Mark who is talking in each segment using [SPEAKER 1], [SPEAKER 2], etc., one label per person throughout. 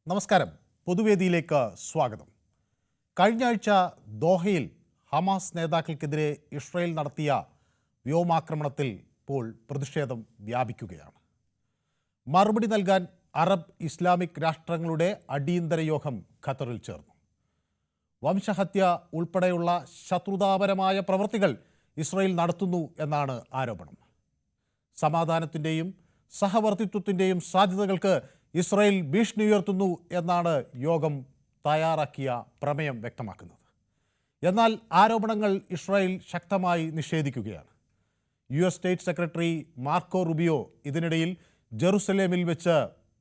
[SPEAKER 1] നമസ്കാരം. പൊതുവേദിയിലേക്ക് സ്വാഗതം. കഴിഞ്ഞ ആഴ്ച ദോഹയിൽ ഹമാസ് നേതാക്കൾക്കെതിരെ ഇസ്രായേൽ നടത്തിയ വ്യോമാക്രമണത്തിൽ ഇപ്പോൾ പ്രതിഷേധം വ്യാപിക്കുകയാണ്. മറുപടി നൽകാൻ അറബ് ഇസ്ലാമിക് രാഷ്ട്രങ്ങളുടെ അടിയന്തര യോഗം ഖത്തറിൽ ചേർന്നു. വംശഹത്യ ഉൾപ്പെടെയുള്ള ശത്രുതാപരമായ പ്രവൃത്തികൾ ഇസ്രായേൽ നടത്തുന്നു എന്നാണ് ആരോപണം. സമാധാനത്തിൻ്റെയും സഹവർത്തിത്വത്തിൻ്റെയും സാധ്യതകൾക്ക് ഇസ്രായേൽ ഭീഷണി ഉയർത്തുന്നു എന്നാണ് യോഗം തയ്യാറാക്കിയ പ്രമേയം വ്യക്തമാക്കുന്നത്. എന്നാൽ ആരോപണങ്ങൾ ഇസ്രായേൽ ശക്തമായി നിഷേധിക്കുകയാണ്. US state secretary Marco Rubio ഇതിനിടയിൽ ജെറുസലേമിൽ വെച്ച്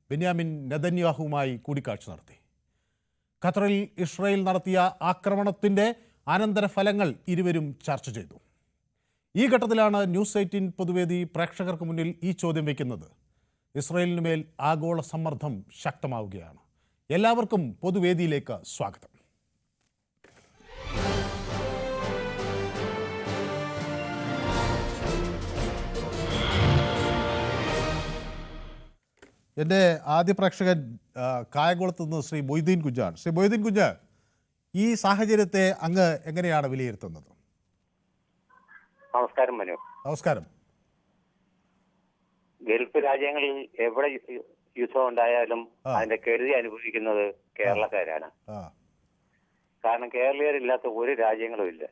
[SPEAKER 1] ബെന്യാമിൻ നെതന്യാഹുവുമായി കൂടിക്കാഴ്ച നടത്തി. ഖത്തറിൽ ഇസ്രായേൽ നടത്തിയ ആക്രമണത്തിൻ്റെ അനന്തരഫലങ്ങൾ ഇരുവരും ചർച്ച ചെയ്തു. ഈ ഘട്ടത്തിലാണ് ന്യൂസ് 18 പൊതുവേദി പ്രേക്ഷകർക്ക് മുന്നിൽ ഈ ചോദ്യം വയ്ക്കുന്നത്. ഇസ്രായേലിന് മേൽ ആഗോള സമ്മർദ്ദം ശക്തമാവുകയാണ്. എല്ലാവർക്കും പൊതുവേദിയിലേക്ക് സ്വാഗതം. എൻ്റെ ആദ്യ പ്രേക്ഷകൻ കായംകുളത്ത് നിന്ന് ശ്രീ മൊയ്തീൻ കുഞ്ഞാണ്. ശ്രീ മൊയ്തീൻ കുഞ്ഞ്, ഈ സാഹചര്യത്തെ അങ്ങ് എങ്ങനെയാണ് വിലയിരുത്തുന്നത്?
[SPEAKER 2] നമസ്കാരം മനു.
[SPEAKER 1] നമസ്കാരം.
[SPEAKER 2] ഗൾഫ് രാജ്യങ്ങളിൽ എവിടെ യുദ്ധം ഉണ്ടായാലും അതിന്റെ കെടുതി അനുഭവിക്കുന്നത് കേരളക്കാരാണ്. കാരണം കേരളീയരില്ലാത്ത ഒരു രാജ്യങ്ങളും ഇല്ല.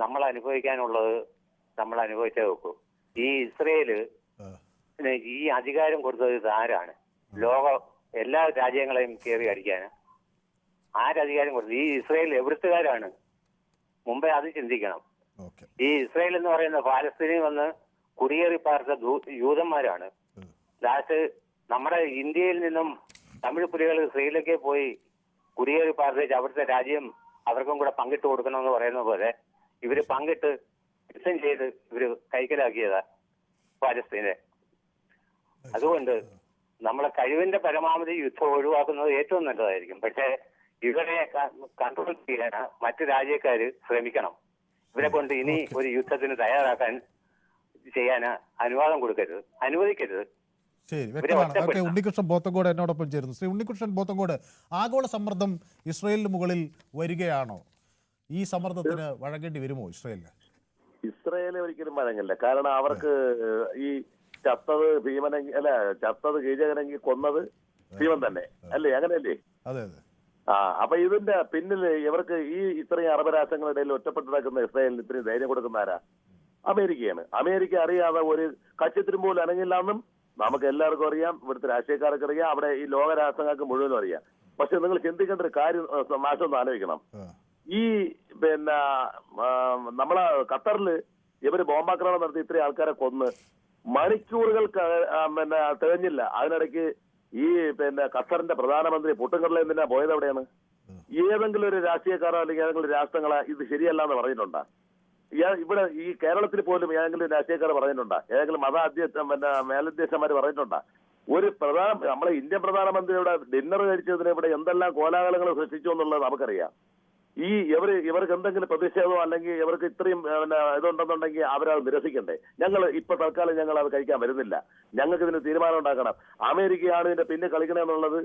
[SPEAKER 2] നമ്മൾ അനുഭവിക്കാനുള്ളത് നമ്മൾ അനുഭവിച്ചേ വെക്കൂ. ഈ ഇസ്രയേല് ഈ അധികാരം കൊടുത്തത് ഇതാരാണ്? ലോക എല്ലാ രാജ്യങ്ങളെയും കയറി അടിക്കാൻ ആരധികാരം കൊടുത്തത്? ഈ ഇസ്രയേൽ എവിടുത്തുകാരാണ്? മുമ്പേ അത് ചിന്തിക്കണം. ഈ ഇസ്രയേൽ എന്ന് പറയുന്ന പാലസ്തീനിൽ വന്ന് കുടിയേറി പാർത്ത യൂതന്മാരാണ്. ലാസ്റ്റ് നമ്മുടെ ഇന്ത്യയിൽ നിന്നും തമിഴ് പുലികൾ ശ്രീലങ്കയിൽ പോയി കുടിയേറി പാർത്തേച്ച് അവിടുത്തെ രാജ്യം അവർക്കും കൂടെ പങ്കിട്ട് കൊടുക്കണമെന്ന് പറയുന്ന പോലെ ഇവര് പങ്കിട്ട് യുദ്ധം ചെയ്ത് ഇവര് കൈക്കലാക്കിയതാ പാലസ്തീനെ. അതുകൊണ്ട് നമ്മളെ കഴിവിന്റെ പരമാവധി യുദ്ധം ഒഴിവാക്കുന്നത് ഏറ്റവും നല്ലതായിരിക്കും. പക്ഷേ ഇവരെ കൺട്രോൾ ചെയ്യാൻ മറ്റു രാജ്യക്കാര് ശ്രമിക്കണം. ഇവരെ കൊണ്ട് ഇനി ഒരു യുദ്ധത്തിന് ചെയ്യാൻ അനുവദിക്കരുത്.
[SPEAKER 1] ശരി, വ്യക്തമാണ്. ഉണ്ണികൃഷ്ണൻ പോത്തങ്കോട് എന്നോടൊപ്പം ചേരുന്നു. ശ്രീ ഉണ്ണികൃഷ്ണൻ പോത്തങ്കോട്, ആഗോള സമ്മർദ്ദം ഇസ്രായേലിന് മുകളിൽ വരികയാണോ? ഈ സമ്മർദ്ദത്തിന് വഴങ്ങേണ്ടി വരുമോ ഇസ്രായേലിന്?
[SPEAKER 3] ഇസ്രായേലിന് ഒരിക്കലും വഴങ്ങില്ല. കാരണം അവർക്ക് ഈ ചത്തത് ഭീമനെങ്കിൽ ചത്തത് കീചകനെങ്കിൽ കൊന്നത് ഭീമൻ തന്നെ അല്ലേ? അങ്ങനെയല്ലേ?
[SPEAKER 1] അതെ അതെ.
[SPEAKER 3] അപ്പൊ ഇതിന്റെ പിന്നിൽ ഇവർക്ക് ഈ ഇത്രയും അറബ് രാഷ്ട്രങ്ങളുടെ ഒറ്റപ്പെട്ട് കിടക്കുന്ന ഇസ്രായേലിന് ഇത്രയും ധൈര്യം കൊടുക്കുന്ന ആരാ? അമേരിക്കയാണ്. അമേരിക്ക അറിയാതെ ഒരു കച്ചിത്തിരും പോലും അനങ്ങില്ലാന്നും നമുക്ക് എല്ലാവർക്കും അറിയാം. ഇവിടുത്തെ രാഷ്ട്രീയക്കാർക്ക് അറിയാം. അവിടെ ഈ ലോക രാഷ്ട്രങ്ങൾക്ക് മുഴുവനും അറിയാം. പക്ഷെ നിങ്ങൾ ചിന്തിക്കേണ്ട ഒരു കാര്യം മാറ്റം ഒന്ന് ആലോചിക്കണം. ഈ നമ്മളെ ഖത്തറില് ഇവര് ബോംബാക്രമണം നടത്തി ഇത്രയും ആൾക്കാരെ കൊന്ന് മണിക്കൂറുകൾ തികഞ്ഞില്ല. അതിനിടയ്ക്ക് ഈ ഖത്തറിന്റെ പ്രധാനമന്ത്രി പൊട്ടുകടലിൽ എന്തിനാ പോയത്? എവിടെയാണ്? ഏതെങ്കിലും ഒരു രാഷ്ട്രീയക്കാരോ അല്ലെങ്കിൽ ഏതെങ്കിലും ഒരു രാഷ്ട്രങ്ങളെ ഇത് ശരിയല്ല എന്ന് പറഞ്ഞിട്ടുണ്ടാ? ഇവിടെ ഈ കേരളത്തിൽ പോലും ഏതെങ്കിലും രാഷ്ട്രീയക്കാർ പറഞ്ഞിട്ടുണ്ടാ? ഏതെങ്കിലും മേലധ്യക്ഷന്മാർ പറഞ്ഞിട്ടുണ്ടാ? ഒരു നമ്മളെ ഇന്ത്യൻ പ്രധാനമന്ത്രിയുടെ ഡിന്നർ കഴിച്ചതിന് ഇവിടെ എന്തെല്ലാം കോലാഹലങ്ങൾ സൃഷ്ടിച്ചു എന്നുള്ളത് നമുക്കറിയാം. ഇവർക്ക് എന്തെങ്കിലും പ്രതിഷേധമോ അല്ലെങ്കിൽ ഇവർക്ക് ഇത്രയും ഇതുണ്ടെന്നുണ്ടെങ്കിൽ അവരത് നിരസിക്കണ്ടേ? ഇപ്പൊ തൽക്കാലം ഞങ്ങൾ അത് കഴിക്കാൻ വരുന്നില്ല. ഞങ്ങൾക്ക് ഇതിന് തീരുമാനം ഉണ്ടാക്കണം. അമേരിക്കയാണ് ഇതിന്റെ പിന്നെ കളിക്കണമെന്നുള്ളത്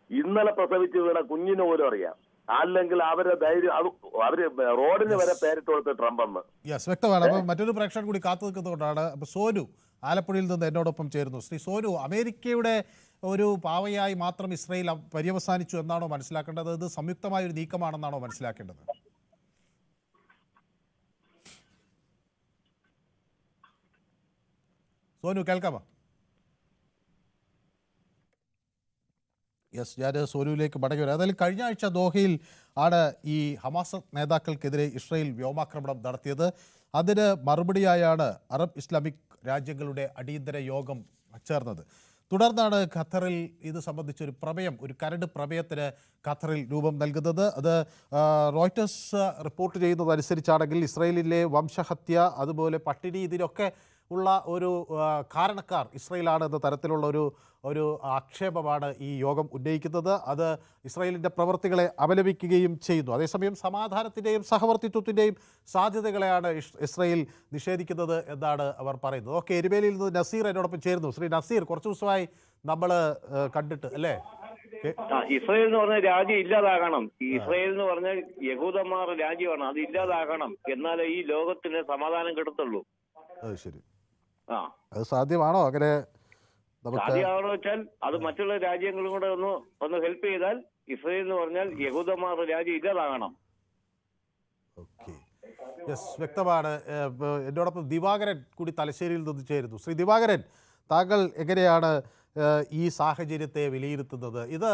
[SPEAKER 3] ഇന്നലെ പ്രസവിച്ച് വീണ കുഞ്ഞിന് പോലും അറിയാം. അല്ലെങ്കിൽ അവരുടെ ധൈര്യം അവര് റോഡിന് വരെ പേരിട്ട് കൊടുത്ത് ട്രംപ് എന്ന്.
[SPEAKER 1] വ്യക്തമാണ്. അപ്പൊ മറ്റൊരു പ്രേക്ഷകൻ കൂടി കാത്തു നിൽക്കുന്നതുകൊണ്ടാണ് സോനു ആലപ്പുഴയിൽ നിന്ന് എന്നോടൊപ്പം ചേരുന്നു. ശ്രീ സോനു, അമേരിക്കയുടെ ഒരു പാവയായി മാത്രം ഇസ്രായേൽ പര്യവസാനിച്ചു എന്നാണോ മനസ്സിലാക്കേണ്ടത്? ഇത് സംയുക്തമായ ഒരു നീക്കമാണെന്നാണോ മനസ്സിലാക്കേണ്ടത്? സോനു കേൾക്കാമോ? യെസ്, ഞാൻ സോനുവിലേക്ക് മടങ്ങി വരാം. അതായത് കഴിഞ്ഞ ആഴ്ച ദോഹയിൽ ആണ് ഈ ഹമാസ് നേതാക്കൾക്കെതിരെ ഇസ്രായേൽ വ്യോമാക്രമണം നടത്തിയത്. അതിന് മറുപടിയായാണ് അറബ് ഇസ്ലാമിക് രാജ്യങ്ങളുടെ അടിയന്തര യോഗം ചേർന്നത്. തുടർന്നാണ് ഖത്തറിൽ ഇത് സംബന്ധിച്ചൊരു പ്രമേയം, ഒരു കരട് പ്രമേയത്തിന് ഖത്തറിൽ രൂപം നൽകുന്നത്. അത് റോയിറ്റേഴ്സ് റിപ്പോർട്ട് ചെയ്യുന്നതനുസരിച്ചാണെങ്കിൽ ഇസ്രായേലിലെ വംശഹത്യ, അതുപോലെ പട്ടിണി, ഇതിനൊക്കെ ഉള്ള ഒരു കാരണക്കാർ ഇസ്രയേലാണ് എന്ന തരത്തിലുള്ള ഒരു ആക്ഷേപമാണ് ഈ യോഗം ഉന്നയിക്കുന്നത്. അത് ഇസ്രയേലിൻ്റെ പ്രവൃത്തികളെ അപലപിക്കുകയും ചെയ്യുന്നു. അതേസമയം സമാധാനത്തിൻ്റെയും സഹവർത്തിത്വത്തിൻ്റെയും സാധ്യതകളെയാണ് ഇസ്രയേൽ നിഷേധിക്കുന്നത് എന്നാണ് അവർ പറയുന്നത്. ഓക്കെ, എരുമേലിയിൽ നിന്ന് നസീർ എന്നോടൊപ്പം ചേരുന്നു. ശ്രീ നസീർ, കുറച്ച് ദിവസമായി നമ്മൾ കണ്ടിട്ട് അല്ലേ?
[SPEAKER 4] ഇസ്രയേൽ എന്ന് പറഞ്ഞ രാജ്യം ഇല്ലാതാകണം. ഇസ്രയേൽ എന്ന് പറഞ്ഞാൽ യഹൂദന്മാർ രാജ്യമാണ്, അത് ഇല്ലാതാകണം. എന്നാലേ ഈ ലോകത്തിന് സമാധാനം കിട്ടത്തുള്ളൂ.
[SPEAKER 1] ശരി,
[SPEAKER 4] ആ
[SPEAKER 1] അത് സാധ്യമാണോ? അങ്ങനെ
[SPEAKER 4] സാധ്യമാണോ വെച്ചാൽ അത് മറ്റുള്ള രാജ്യങ്ങളും കൂടെ ഒന്ന് ഹെൽപ്പ് ചെയ്താൽ ഇസ്രയേൽ എന്ന് പറഞ്ഞാൽ യഹൂദന്മാരുടെ രാജ്യം ഇല്ലാതാകണം.
[SPEAKER 1] ഓക്കെ, യെസ്, വ്യക്തമാണ്. എന്നോടൊപ്പം ദിവാകരൻ കൂടി തലശ്ശേരിയിൽ നിന്ന് ചേരുന്നു. ശ്രീ ദിവാകരൻ, താങ്കൾ എങ്ങനെയാണ് ഈ സാഹചര്യത്തെ വിലയിരുത്തുന്നത്? ഇത്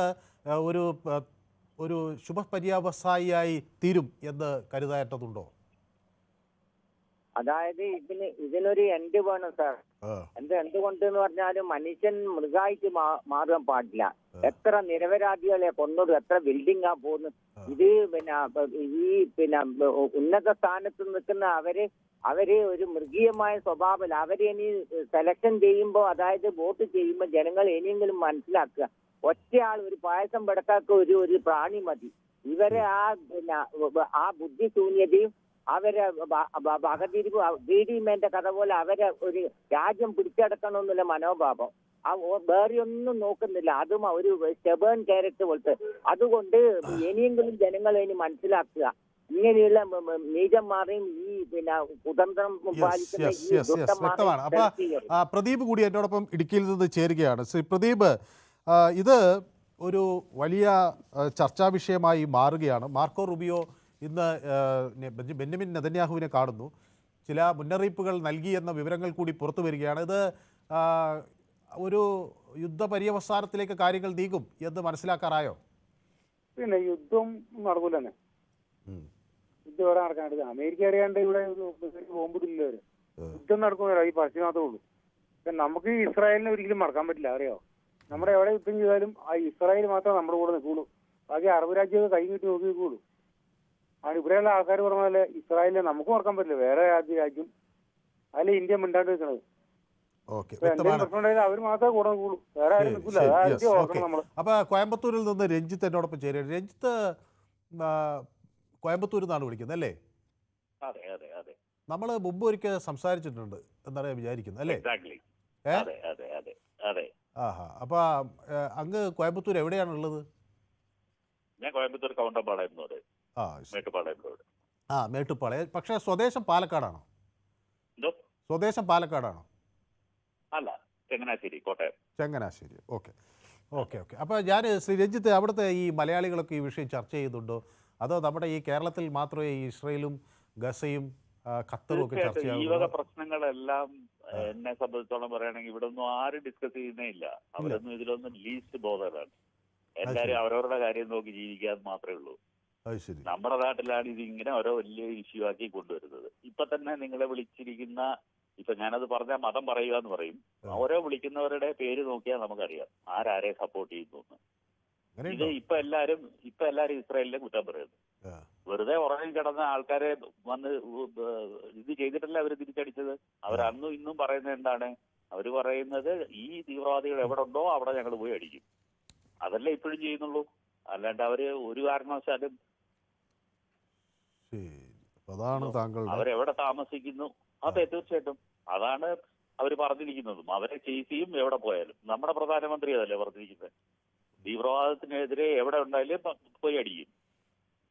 [SPEAKER 1] ഒരു ശുഭപര്യാവസായിയായി തീരും എന്ന് കരുതാറ്റതുണ്ടോ?
[SPEAKER 5] അതായത് ഇതിനൊരു എൻഡ് വേണം സാർ. എന്തുകൊണ്ട് എന്ന് പറഞ്ഞാലും മനുഷ്യൻ മൃഗായിട്ട് മാറാൻ പാടില്ല. എത്ര നിരപരാധികളെ കൊന്നതും എത്ര ബിൽഡിംഗാ പോകുന്നു. ഇത് ഉന്നത സ്ഥാനത്ത് നിൽക്കുന്ന അവര് ഒരു മൃഗീയമായ സ്വഭാവം. അവര് ഇനി സെലക്ഷൻ ചെയ്യുമ്പോൾ, അതായത് വോട്ട് ചെയ്യുമ്പോൾ ജനങ്ങൾ ഇനിയെങ്കിലും മനസ്സിലാക്കുക, ഒറ്റയാൾ ഒരു പായസം പെടക്കാത്ത ഒരു പ്രാണി മതി. ഇവരെ ആ ബുദ്ധിശൂന്യതയും അവരെ വകതിരിവ് ബിഡിഎംന്റെ കഥ പോലെ അവരെ ഒരു രാജ്യം പിടിച്ചടക്കണമെന്നുള്ള മനോഭാവം വേറെ ഒന്നും നോക്കുന്നില്ല. അതും ഒരു സ്റ്റെബേൺ ക്യാരക്ടർ പോലത്തെ. അതുകൊണ്ട് ഇനിയെങ്കിലും ജനങ്ങൾ ഇനി മനസ്സിലാക്കുക, ഇങ്ങനെയുള്ള നീചന്മാരെയും ഈ കുതന്ത്രം
[SPEAKER 1] വ്യക്തമാണ്. അപ്പൊ പ്രദീപ് കൂടി എന്നോടൊപ്പം ഇടുക്കിയിൽ നിന്ന് ചേരുകയാണ്. ശ്രീ പ്രദീപ്, ഇത് ഒരു വലിയ ചർച്ചാ വിഷയമായി മാറുകയാണ്. മാർക്കോ റുബിയോ ഇന്ന് ബെന്യമിൻ നെതന്യാഹുവിനെ കാണുന്നു. ചില മുന്നറിയിപ്പുകൾ നൽകിയെന്ന വിവരങ്ങൾ കൂടി പുറത്തു വരികയാണ്. ഇത് ഒരു യുദ്ധപര്യവസാനത്തിലേക്ക് കാര്യങ്ങൾ നീങ്ങും എന്ന് മനസ്സിലാക്കാറായോ?
[SPEAKER 6] പിന്നെ യുദ്ധം നടക്കൂല തന്നെ. യുദ്ധം ഇവിടെ നടക്കാനായിട്ട് അമേരിക്ക അറിയാണ്ട് ഇവിടെ ബോംബിടില്ല. യുദ്ധം നടക്കുന്നില്ല ഈ പശ്ചിമത്തേ ഉള്ളൂ. നമുക്ക് ഇസ്രായേലിനെ ഒരിക്കലും മറക്കാൻ പറ്റില്ല. അറിയോ, നമ്മുടെ എവിടെ യുദ്ധം ചെയ്താലും ആ ഇസ്രായേൽ മാത്രമേ നമ്മുടെ കൂടെ നിൽക്കുള്ളൂ. ബാക്കി അറബ് രാജ്യമൊക്കെ കൈ കിട്ടി നോക്കി നിൽക്കുള്ളൂ. ആണ് ഇവിടെയുള്ള ആൾക്കാർ പറഞ്ഞ പോലെ ഇസ്രായേലിനെ നമുക്ക് മറക്കാൻ പറ്റില്ല. വേറെ രാജ്യം അതിൽ ഇന്ത്യ മിണ്ടാണ്ട് നിൽക്കണത്. അവർ മാത്രമേ കൂടെ നിൽക്കുള്ളൂ, വേറെ ആരും നിൽക്കില്ല.
[SPEAKER 1] അപ്പൊ കോയമ്പത്തൂരിൽ നിന്ന് രഞ്ജിത്ത് എന്നോടൊപ്പം ചേരുക. രഞ്ജിത്ത് കോയമ്പത്തൂരിൽ നിന്നാണ് വിളിക്കുന്നത് അല്ലേ? നമ്മള് മുമ്പ് ഒരിക്കൽ സംസാരിച്ചിട്ടുണ്ട് എന്നാണ് ഞാൻ വിചാരിക്കുന്നത് അല്ലേ? ആഹാ, അപ്പൊ അങ്ങ് കോയമ്പത്തൂർ എവിടെയാണുള്ളത്?
[SPEAKER 7] ഞാൻ കോയമ്പത്തൂർ കൗണ്ടമ്പാളയം.
[SPEAKER 1] മേട്ടുപ്പാളയം. പക്ഷേ സ്വദേശം പാലക്കാടാണോ? സ്വദേശം പാലക്കാടാണോ?
[SPEAKER 7] അല്ല, Changanassery, Kottayam.
[SPEAKER 1] Changanassery. Okay okay okay. അപ്പോൾ ഞാൻ ശ്രീ രഞ്ജിത്ത്, അവിടുത്തെ ഈ മലയാളികളൊക്കെ ഈ വിഷയം ചർച്ച ചെയ്യുന്നുണ്ടോ? അതോ നമ്മുടെ ഈ കേരളത്തിൽ മാത്രമേ ഈ ഇസ്രയേലും ഗസയും ഖത്തറും ഒക്കെ ചർച്ച
[SPEAKER 7] ഈ വക പ്രശ്നങ്ങളെല്ലാം എന്നെ സംബന്ധിച്ചോളം പറയുകയാണെങ്കിൽ ഇവിടെ ഒന്നും ആരും ഡിസ്കസ് ചെയ്യുന്നേ ഇല്ല. അവരൊന്നും ഇതിലൊന്നും ലീസ്റ്റ് ബോധറാണ്. എല്ലാവരും അവരവരുടെ കാര്യം നോക്കി ജീവിക്കാന്ന് മാത്രമേ ഉള്ളൂ. നമ്മുടെ നാട്ടിലാണ് ഇത് ഇങ്ങനെ ഓരോ വലിയ ഇഷ്യൂ ആക്കി കൊണ്ടുവരുന്നത്. ഇപ്പൊ തന്നെ നിങ്ങളെ വിളിച്ചിരിക്കുന്ന, ഇപ്പൊ ഞാനത് പറഞ്ഞാൽ മതം പറയുക എന്ന് പറയും. ഓരോ വിളിക്കുന്നവരുടെ പേര് നോക്കിയാൽ നമുക്കറിയാം ആരാരെ സപ്പോർട്ട് ചെയ്യുന്നു. ഇത് ഇപ്പൊ എല്ലാരും ഇസ്രായേലിനെ കുറ്റം പറയുന്നു. വെറുതെ ഉറങ്ങി കിടന്ന ആൾക്കാരെ വന്ന് ഇത് ചെയ്തിട്ടല്ല അവര് തിരിച്ചടിച്ചത്. അവരന്നും ഇന്നും പറയുന്നത് എന്താണ്? അവര് പറയുന്നത് ഈ തീവ്രവാദികൾ എവിടെ ഉണ്ടോ അവിടെ ഞങ്ങൾ പോയി അടിക്കും. അതല്ലേ ഇപ്പോഴും ചെയ്യുന്നുള്ളൂ. അല്ലാണ്ട് അവര് ഒരു കാരണവശാലും അവരെവിടെ താമസിക്കുന്നു, അതെ തീർച്ചയായിട്ടും അതാണ് അവർ പറഞ്ഞിരിക്കുന്നതും. അവരെ ചേസ് ചെയ്യും എവിടെ പോയാലും. നമ്മുടെ പ്രധാനമന്ത്രി അതല്ലേ പറഞ്ഞിരിക്കുന്നത്, തീവ്രവാദത്തിനെതിരെ എവിടെ ഉണ്ടായാലും പോയി അടിക്കും.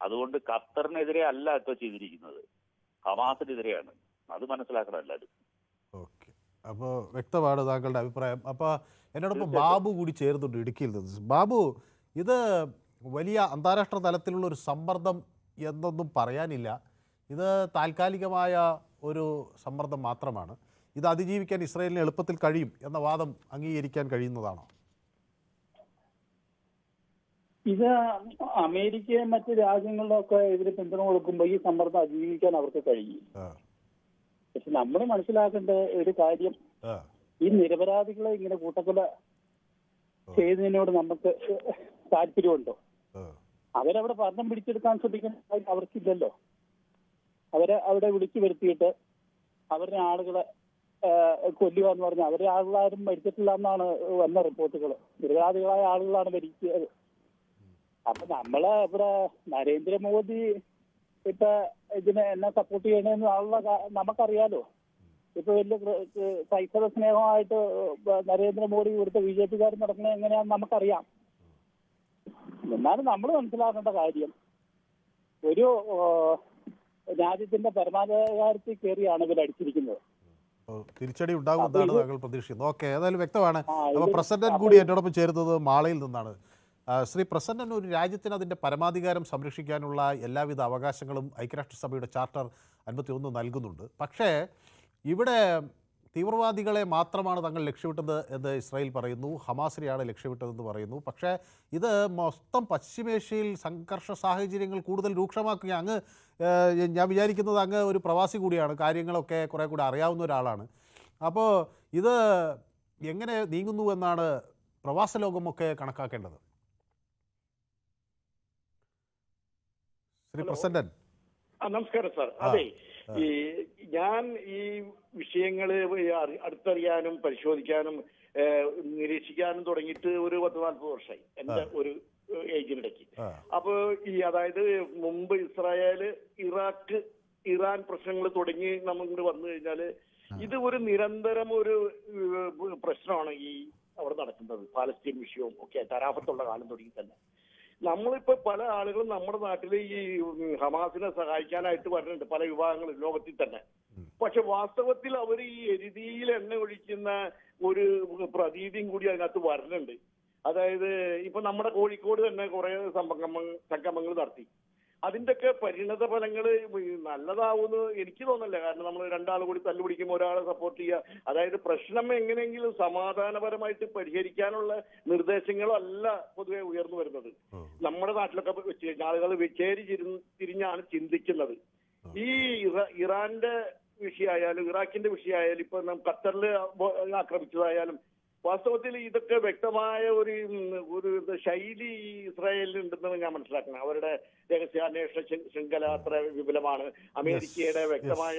[SPEAKER 7] അതുകൊണ്ട് ഖത്തറിനെതിരെ അല്ല ഇപ്പൊ ചെയ്തിരിക്കുന്നത്, ഹമാസിനെതിരെയാണ്. അത് മനസ്സിലാക്കണം എല്ലാവരും.
[SPEAKER 1] ഓക്കെ, അപ്പോൾ വ്യക്തമാണ് താങ്കളുടെ അഭിപ്രായം. അപ്പോൾ എന്നോടൊപ്പം ബാബു കൂടി ചേർന്നുണ്ട് ഇടുക്കിയിൽ നിന്ന്. ബാബു, ഇത് വലിയ അന്താരാഷ്ട്ര തലത്തിലുള്ള ഒരു സമ്മർദ്ദം എന്നൊന്നും പറയാനില്ല. ഇത് താൽക്കാലികമായ ഒരു സമ്മർദ്ദം മാത്രമാണ്. ഇത് അതിജീവിക്കാൻ ഇസ്രായേലിന് എളുപ്പത്തിൽ കഴിയും എന്ന വാദം അംഗീകരിക്കാൻ കഴിയുന്നതാണോ?
[SPEAKER 6] ഇത് അമേരിക്കയും മറ്റ് രാജ്യങ്ങളിലൊക്കെ ഇതിന് പിന്തുണ കൊടുക്കുമ്പോൾ ഈ സമ്മർദ്ദം അതിജീവിക്കാൻ അവർക്ക് കഴിയും. പക്ഷെ നമ്മൾ മനസ്സിലാക്കേണ്ട ഒരു കാര്യം, ഈ നിരപരാധികളെ ഇങ്ങനെ കൂട്ടക്കൊല ചെയ്യുന്നതിനോട് നമുക്ക് താല്പര്യമുണ്ടോ? അവരവിടെ ഭരണം പിടിച്ചെടുക്കാൻ ശ്രമിക്കുന്ന അവർക്കില്ലല്ലോ. അവരെ അവിടെ വിളിച്ചു വരുത്തിയിട്ട് അവരുടെ ആളുകളെ
[SPEAKER 8] കൊല്ലുക എന്ന് പറഞ്ഞാൽ അവരെ ആളുകളാരും മരിച്ചിട്ടില്ല എന്നാണ് വന്ന റിപ്പോർട്ടുകൾ. നിരപരാധികളായ ആളുകളാണ് മരിച്ചത്. അപ്പൊ നമ്മള് ഇവിടെ നരേന്ദ്രമോദി ഇപ്പൊ ഇതിനെ എന്നെ സപ്പോർട്ട് ചെയ്യണമെന്ന് നമുക്കറിയാലോ. ഇപ്പൊ വലിയ ക്രൈസ്തവ സ്നേഹമായിട്ട് നരേന്ദ്രമോദി ഇവിടുത്തെ BJP-കാർ നടക്കുന്നത് എങ്ങനെയാണെന്ന് നമുക്കറിയാം. എന്നാലും നമ്മൾ മനസ്സിലാക്കേണ്ട കാര്യം, ഒരു രാജ്യത്തിന്റെ പരമാധികാരത്തിൽ കയറിയാണ് ഇവർ അടിച്ചിരിക്കുന്നത്.
[SPEAKER 1] തിരിച്ചടി ഉണ്ടാകുമെന്നാണ് താങ്കൾ പ്രതീക്ഷിക്കുന്നത്. ഓക്കെ, ഏതായാലും വ്യക്തമാണ്. അപ്പോൾ പ്രസിഡന്റ് കൂടി എന്നോടൊപ്പം ചേരുന്നത് മാളയിൽ നിന്നാണ്. ശ്രീ പ്രസിഡന്റ്, ഒരു രാജ്യത്തിന് അതിൻ്റെ പരമാധികാരം സംരക്ഷിക്കാനുള്ള എല്ലാവിധ അവകാശങ്ങളും ഐക്യരാഷ്ട്രസഭയുടെ ചാർട്ടർ 51 നൽകുന്നുണ്ട്. പക്ഷേ ഇവിടെ തീവ്രവാദികളെ മാത്രമാണ് തങ്ങൾ ലക്ഷ്യമിട്ടത് എന്ന് ഇസ്രായേൽ പറയുന്നു, ഹമാസിനെയാണ് ലക്ഷ്യമിട്ടതെന്ന് പറയുന്നു. പക്ഷേ ഇത് മൊത്തം പശ്ചിമേഷ്യയിൽ സംഘർഷ സാഹചര്യങ്ങൾ കൂടുതൽ രൂക്ഷമാക്കുക. അങ്ങ് ഞാൻ വിചാരിക്കുന്നത് അങ്ങ് ഒരു പ്രവാസി കൂടിയാണ്, കാര്യങ്ങളൊക്കെ കുറേ കൂടെ അറിയാവുന്ന ഒരാളാണ്. അപ്പോൾ ഇത് എങ്ങനെ നീങ്ങുന്നു എന്നാണ് പ്രവാസ ലോകമൊക്കെ കണക്കാക്കേണ്ടത്? ശ്രീ പ്രസിഡന്റ്.
[SPEAKER 9] നമസ്കാരം സാർ. അതെ, ഞാൻ ഈ വിഷയങ്ങള് അടുത്തറിയാനും പരിശോധിക്കാനും നിരീക്ഷിക്കാനും തുടങ്ങിയിട്ട് ഒരു 10-40 വർഷമായി എന്റെ ഒരു ഏജിനിടയ്ക്ക്. അപ്പൊ അതായത് മുമ്പ് ഇസ്രായേല്, ഇറാഖ്, ഇറാൻ പ്രശ്നങ്ങൾ തുടങ്ങി നമുക്ക് വന്നു കഴിഞ്ഞാല് ഇത് ഒരു നിരന്തരം ഒരു പ്രശ്നമാണ് ഈ അവിടെ നടക്കുന്നത്. പാലസ്തീൻ വിഷയവും ഒക്കെ തരാഫത്തുള്ള കാലം തുടങ്ങി തന്നെ നമ്മളിപ്പോ പല ആളുകളും നമ്മുടെ നാട്ടിൽ ഈ ഹമാസിനെ സഹായിക്കാനായിട്ട് വരുന്നുണ്ട്, പല വിഭാഗങ്ങളും ലോകത്തിൽ തന്നെ. പക്ഷെ വാസ്തവത്തിൽ അവർ ഈ എരുതിയിൽ എണ്ണ ഒഴിക്കുന്ന ഒരു പ്രതീതിയും കൂടി അതിനകത്ത് വരുന്നുണ്ട്. അതായത് ഇപ്പൊ നമ്മുടെ കോഴിക്കോട് തന്നെ കുറെ സംഗമങ്ങൾ നടത്തി. അതിന്റെയൊക്കെ പരിണത ഫലങ്ങൾ നല്ലതാവുമെന്ന് എനിക്ക് തോന്നില്ല. കാരണം നമ്മൾ രണ്ടാൾ കൂടി തല്ലുപിടിക്കുമ്പോൾ ഒരാളെ സപ്പോർട്ട് ചെയ്യുക, അതായത് പ്രശ്നം എങ്ങനെയെങ്കിലും സമാധാനപരമായിട്ട് പരിഹരിക്കാനുള്ള നിർദ്ദേശങ്ങളല്ല പൊതുവെ ഉയർന്നു വരുന്നത്. നമ്മുടെ നാട്ടിലൊക്കെ വെച്ച് കഴിഞ്ഞാൽ ആളുകൾ ചേരി തിരിഞ്ഞാണ് ചിന്തിക്കുന്നത്. ഈ ഇറാന്റെ വിഷയമായാലും ഇറാഖിന്റെ വിഷയമായാലും ഇപ്പൊ ഖത്തറിൽ ആക്രമിച്ചതായാലും വാസ്തവത്തിൽ ഇതൊക്കെ വ്യക്തമായ ഒരു ശൈലി ഇസ്രായേലിൽ ഉണ്ടെന്ന് ഞാൻ മനസ്സിലാക്കണം. അവരുടെ രഹസ്യാന്വേഷണ ശൃംഖല അത്ര വിപുലമാണ്. അമേരിക്കയുടെ വ്യക്തമായ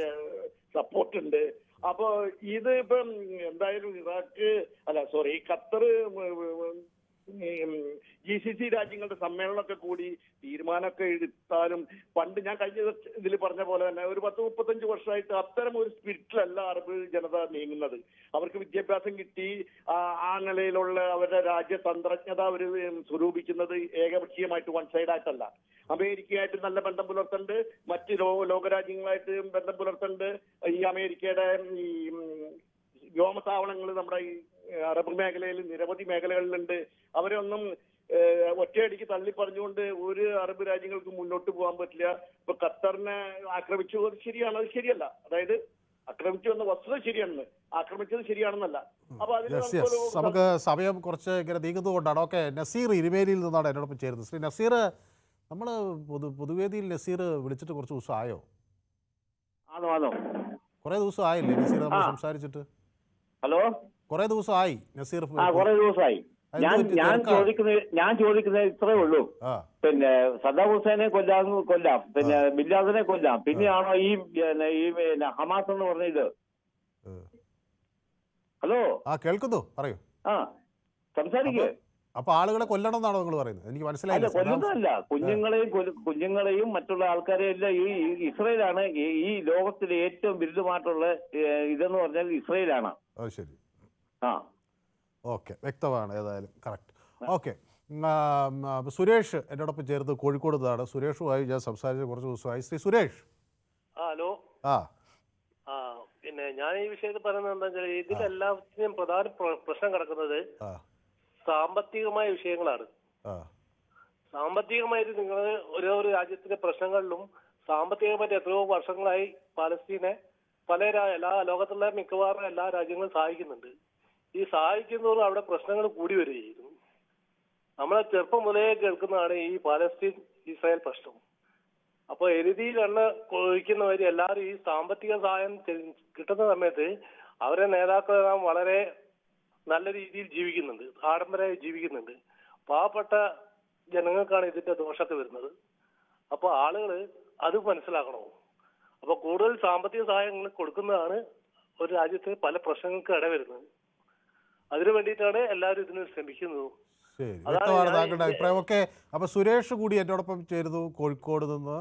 [SPEAKER 9] സപ്പോർട്ട് ഉണ്ട്. അപ്പൊ ഇത് ഇപ്പം എന്തായാലും ഖത്തർ GCC രാജ്യങ്ങളുടെ സമ്മേളനമൊക്കെ കൂടി തീരുമാനമൊക്കെ എടുത്താലും പണ്ട് ഞാൻ കഴിഞ്ഞ ഇതിൽ പറഞ്ഞ പോലെ തന്നെ ഒരു 10-35 വർഷമായിട്ട് അത്തരം ഒരു സ്പിരിറ്റിലല്ല അറബ് ജനത നീങ്ങുന്നത്. അവർക്ക് വിദ്യാഭ്യാസം കിട്ടി, ആ നിലയിലുള്ള അവരുടെ രാജ്യതന്ത്രജ്ഞത അവർ സ്വരൂപിക്കുന്നത് ഏകപക്ഷീയമായിട്ട് വൺ സൈഡായിട്ടല്ല. അമേരിക്കയായിട്ട് നല്ല ബന്ധം പുലർത്തുന്നുണ്ട്, മറ്റ് ലോകരാജ്യങ്ങളായിട്ട് ബന്ധം പുലർത്തുന്നുണ്ട്. ഈ അമേരിക്കയുടെ ഈ വ്യോമതാവളങ്ങൾ നമ്മുടെ ഈ അറബ് മേഖലയിൽ നിരവധി മേഖലകളിലുണ്ട്. അവരെ ഒന്നും ഒറ്റയടിക്ക് തള്ളി പറഞ്ഞുകൊണ്ട് ഒരു അറബ് രാജ്യങ്ങൾക്ക് മുന്നോട്ട് പോകാൻ പറ്റില്ല. ഇപ്പൊ ഖത്തറിനെ ആക്രമിച്ചു, അത് ശരിയാണ്, അത് ശരിയല്ല. അതായത് ആക്രമിച്ചു എന്ന വസ്തുത ശരിയാണെന്ന്, ആക്രമിച്ചത് ശരിയാണെന്നല്ല. അപ്പൊ അതിന്
[SPEAKER 1] നമുക്ക് സമയം കുറച്ച് ഇങ്ങനെ നീങ്ങുന്നതുകൊണ്ടാണ്. ഓക്കെ, നസീർ ഇരുമേലിയിൽ നിന്നാണ് എന്നോടൊപ്പം ചേരുന്നത്. ശ്രീ നസീർ, നമ്മൾ പൊതുവേദിയിൽ നസീർ വിളിച്ചിട്ട് കുറച്ച് ദിവസം ആയോ? കുറെ ദിവസം ആയില്ലേ നസീർ നമ്മൾ സംസാരിച്ചിട്ട്?
[SPEAKER 4] ഹലോ,
[SPEAKER 1] കുറെ ദിവസമായി നസീർ?
[SPEAKER 4] കുറെ ദിവസമായി. ഞാൻ ചോദിക്കുന്നത് ഇത്രേ ഉള്ളൂ. പിന്നെ സദ്ദാം ഹുസൈനെ കൊല്ലാം, പിന്നെ ബില്ലാദിനെ കൊല്ലാം, പിന്നെയാണോ ഈ ഹമാസ് എന്ന് പറഞ്ഞത്? ഹലോ,
[SPEAKER 1] കേൾക്കുന്നു, പറയൂ.
[SPEAKER 4] സംസാരിക്കേ.
[SPEAKER 1] അപ്പൊ ആളുകളെ കൊല്ലണം എന്നാണോ നിങ്ങൾ പറയുന്നത്? എനിക്ക് മനസ്സിലായില്ല.
[SPEAKER 4] കൊല്ലുന്നതല്ല, കുഞ്ഞുങ്ങളെയും മറ്റുള്ള ആൾക്കാരെയും എല്ലാം ഈ ഇസ്രയേലാണ് ഈ ലോകത്തിലെ ഏറ്റവും വിരുദ്ധമായിട്ടുള്ള ഇതെന്ന് പറഞ്ഞാൽ ഇസ്രയേലാണ്.
[SPEAKER 1] ശരി,
[SPEAKER 4] ഓക്കെ,
[SPEAKER 1] വ്യക്തമാണ്. ഏതായാലും കറക്റ്റ്. ഓക്കെ, സുരേഷ് എന്നോടൊപ്പം ചേർത്ത് കോഴിക്കോട് നിന്നാണ്. സുരേഷുമായി ഞാൻ സംസാരിച്ച കുറച്ച് ദിവസമായി. ശ്രീ സുരേഷ്.
[SPEAKER 10] ഹലോ. പിന്നെ ഞാൻ ഈ വിഷയത്തിൽ പറയുന്നത് എന്താ വെച്ചാൽ ഇതിലെല്ലാത്തിനും പ്രധാന പ്രശ്നം കിടക്കുന്നത് സാമ്പത്തികമായ വിഷയങ്ങളാണ്. സാമ്പത്തികമായിട്ട് നിങ്ങൾ ഓരോ രാജ്യത്തിന്റെ പ്രശ്നങ്ങളിലും സാമ്പത്തികമായിട്ട് എത്രയോ വർഷങ്ങളായി പാലസ്തീനെ എല്ലാ ലോകത്തുള്ള മിക്കവാറും എല്ലാ രാജ്യങ്ങളും സഹായിക്കുന്നുണ്ട്. ഈ സഹായിക്കുന്നതോറും അവിടെ പ്രശ്നങ്ങൾ കൂടി വരികയായിരുന്നു. നമ്മളെ ചെറുപ്പം മുതലേ കേൾക്കുന്നതാണ് ഈ പാലസ്തീൻ ഇസ്രായേൽ പ്രശ്നം. അപ്പൊ എരുതിയിൽ എണ്ണ ഒഴിക്കുന്നവര് എല്ലാവരും ഈ സാമ്പത്തിക സഹായം കിട്ടുന്ന സമയത്ത് അവരെ നേതാക്കളെല്ലാം വളരെ നല്ല രീതിയിൽ ജീവിക്കുന്നുണ്ട്, ആഡംബരമായി ജീവിക്കുന്നുണ്ട്. പാവപ്പെട്ട ജനങ്ങൾക്കാണ് ഇതിന്റെ ദോഷമൊക്കെ വരുന്നത്. അപ്പൊ ആളുകൾ അത് മനസ്സിലാക്കണോ? അപ്പൊ കൂടുതൽ സാമ്പത്തിക സഹായങ്ങൾ കൊടുക്കുന്നതാണ് ഒരു രാജ്യത്ത് പല പ്രശ്നങ്ങൾക്ക് ഇടവരുന്നത്. അതിനു വേണ്ടിയിട്ടാണ് എല്ലാവരും ഇതിന് ശ്രമിക്കുന്നത്.
[SPEAKER 1] ശരി, വ്യക്തമാണ് താങ്കളുടെ അഭിപ്രായം. ഓക്കെ, അപ്പോൾ സുരേഷ് കൂടി എന്നോടൊപ്പം ചേരുന്നു കോഴിക്കോട് നിന്ന്.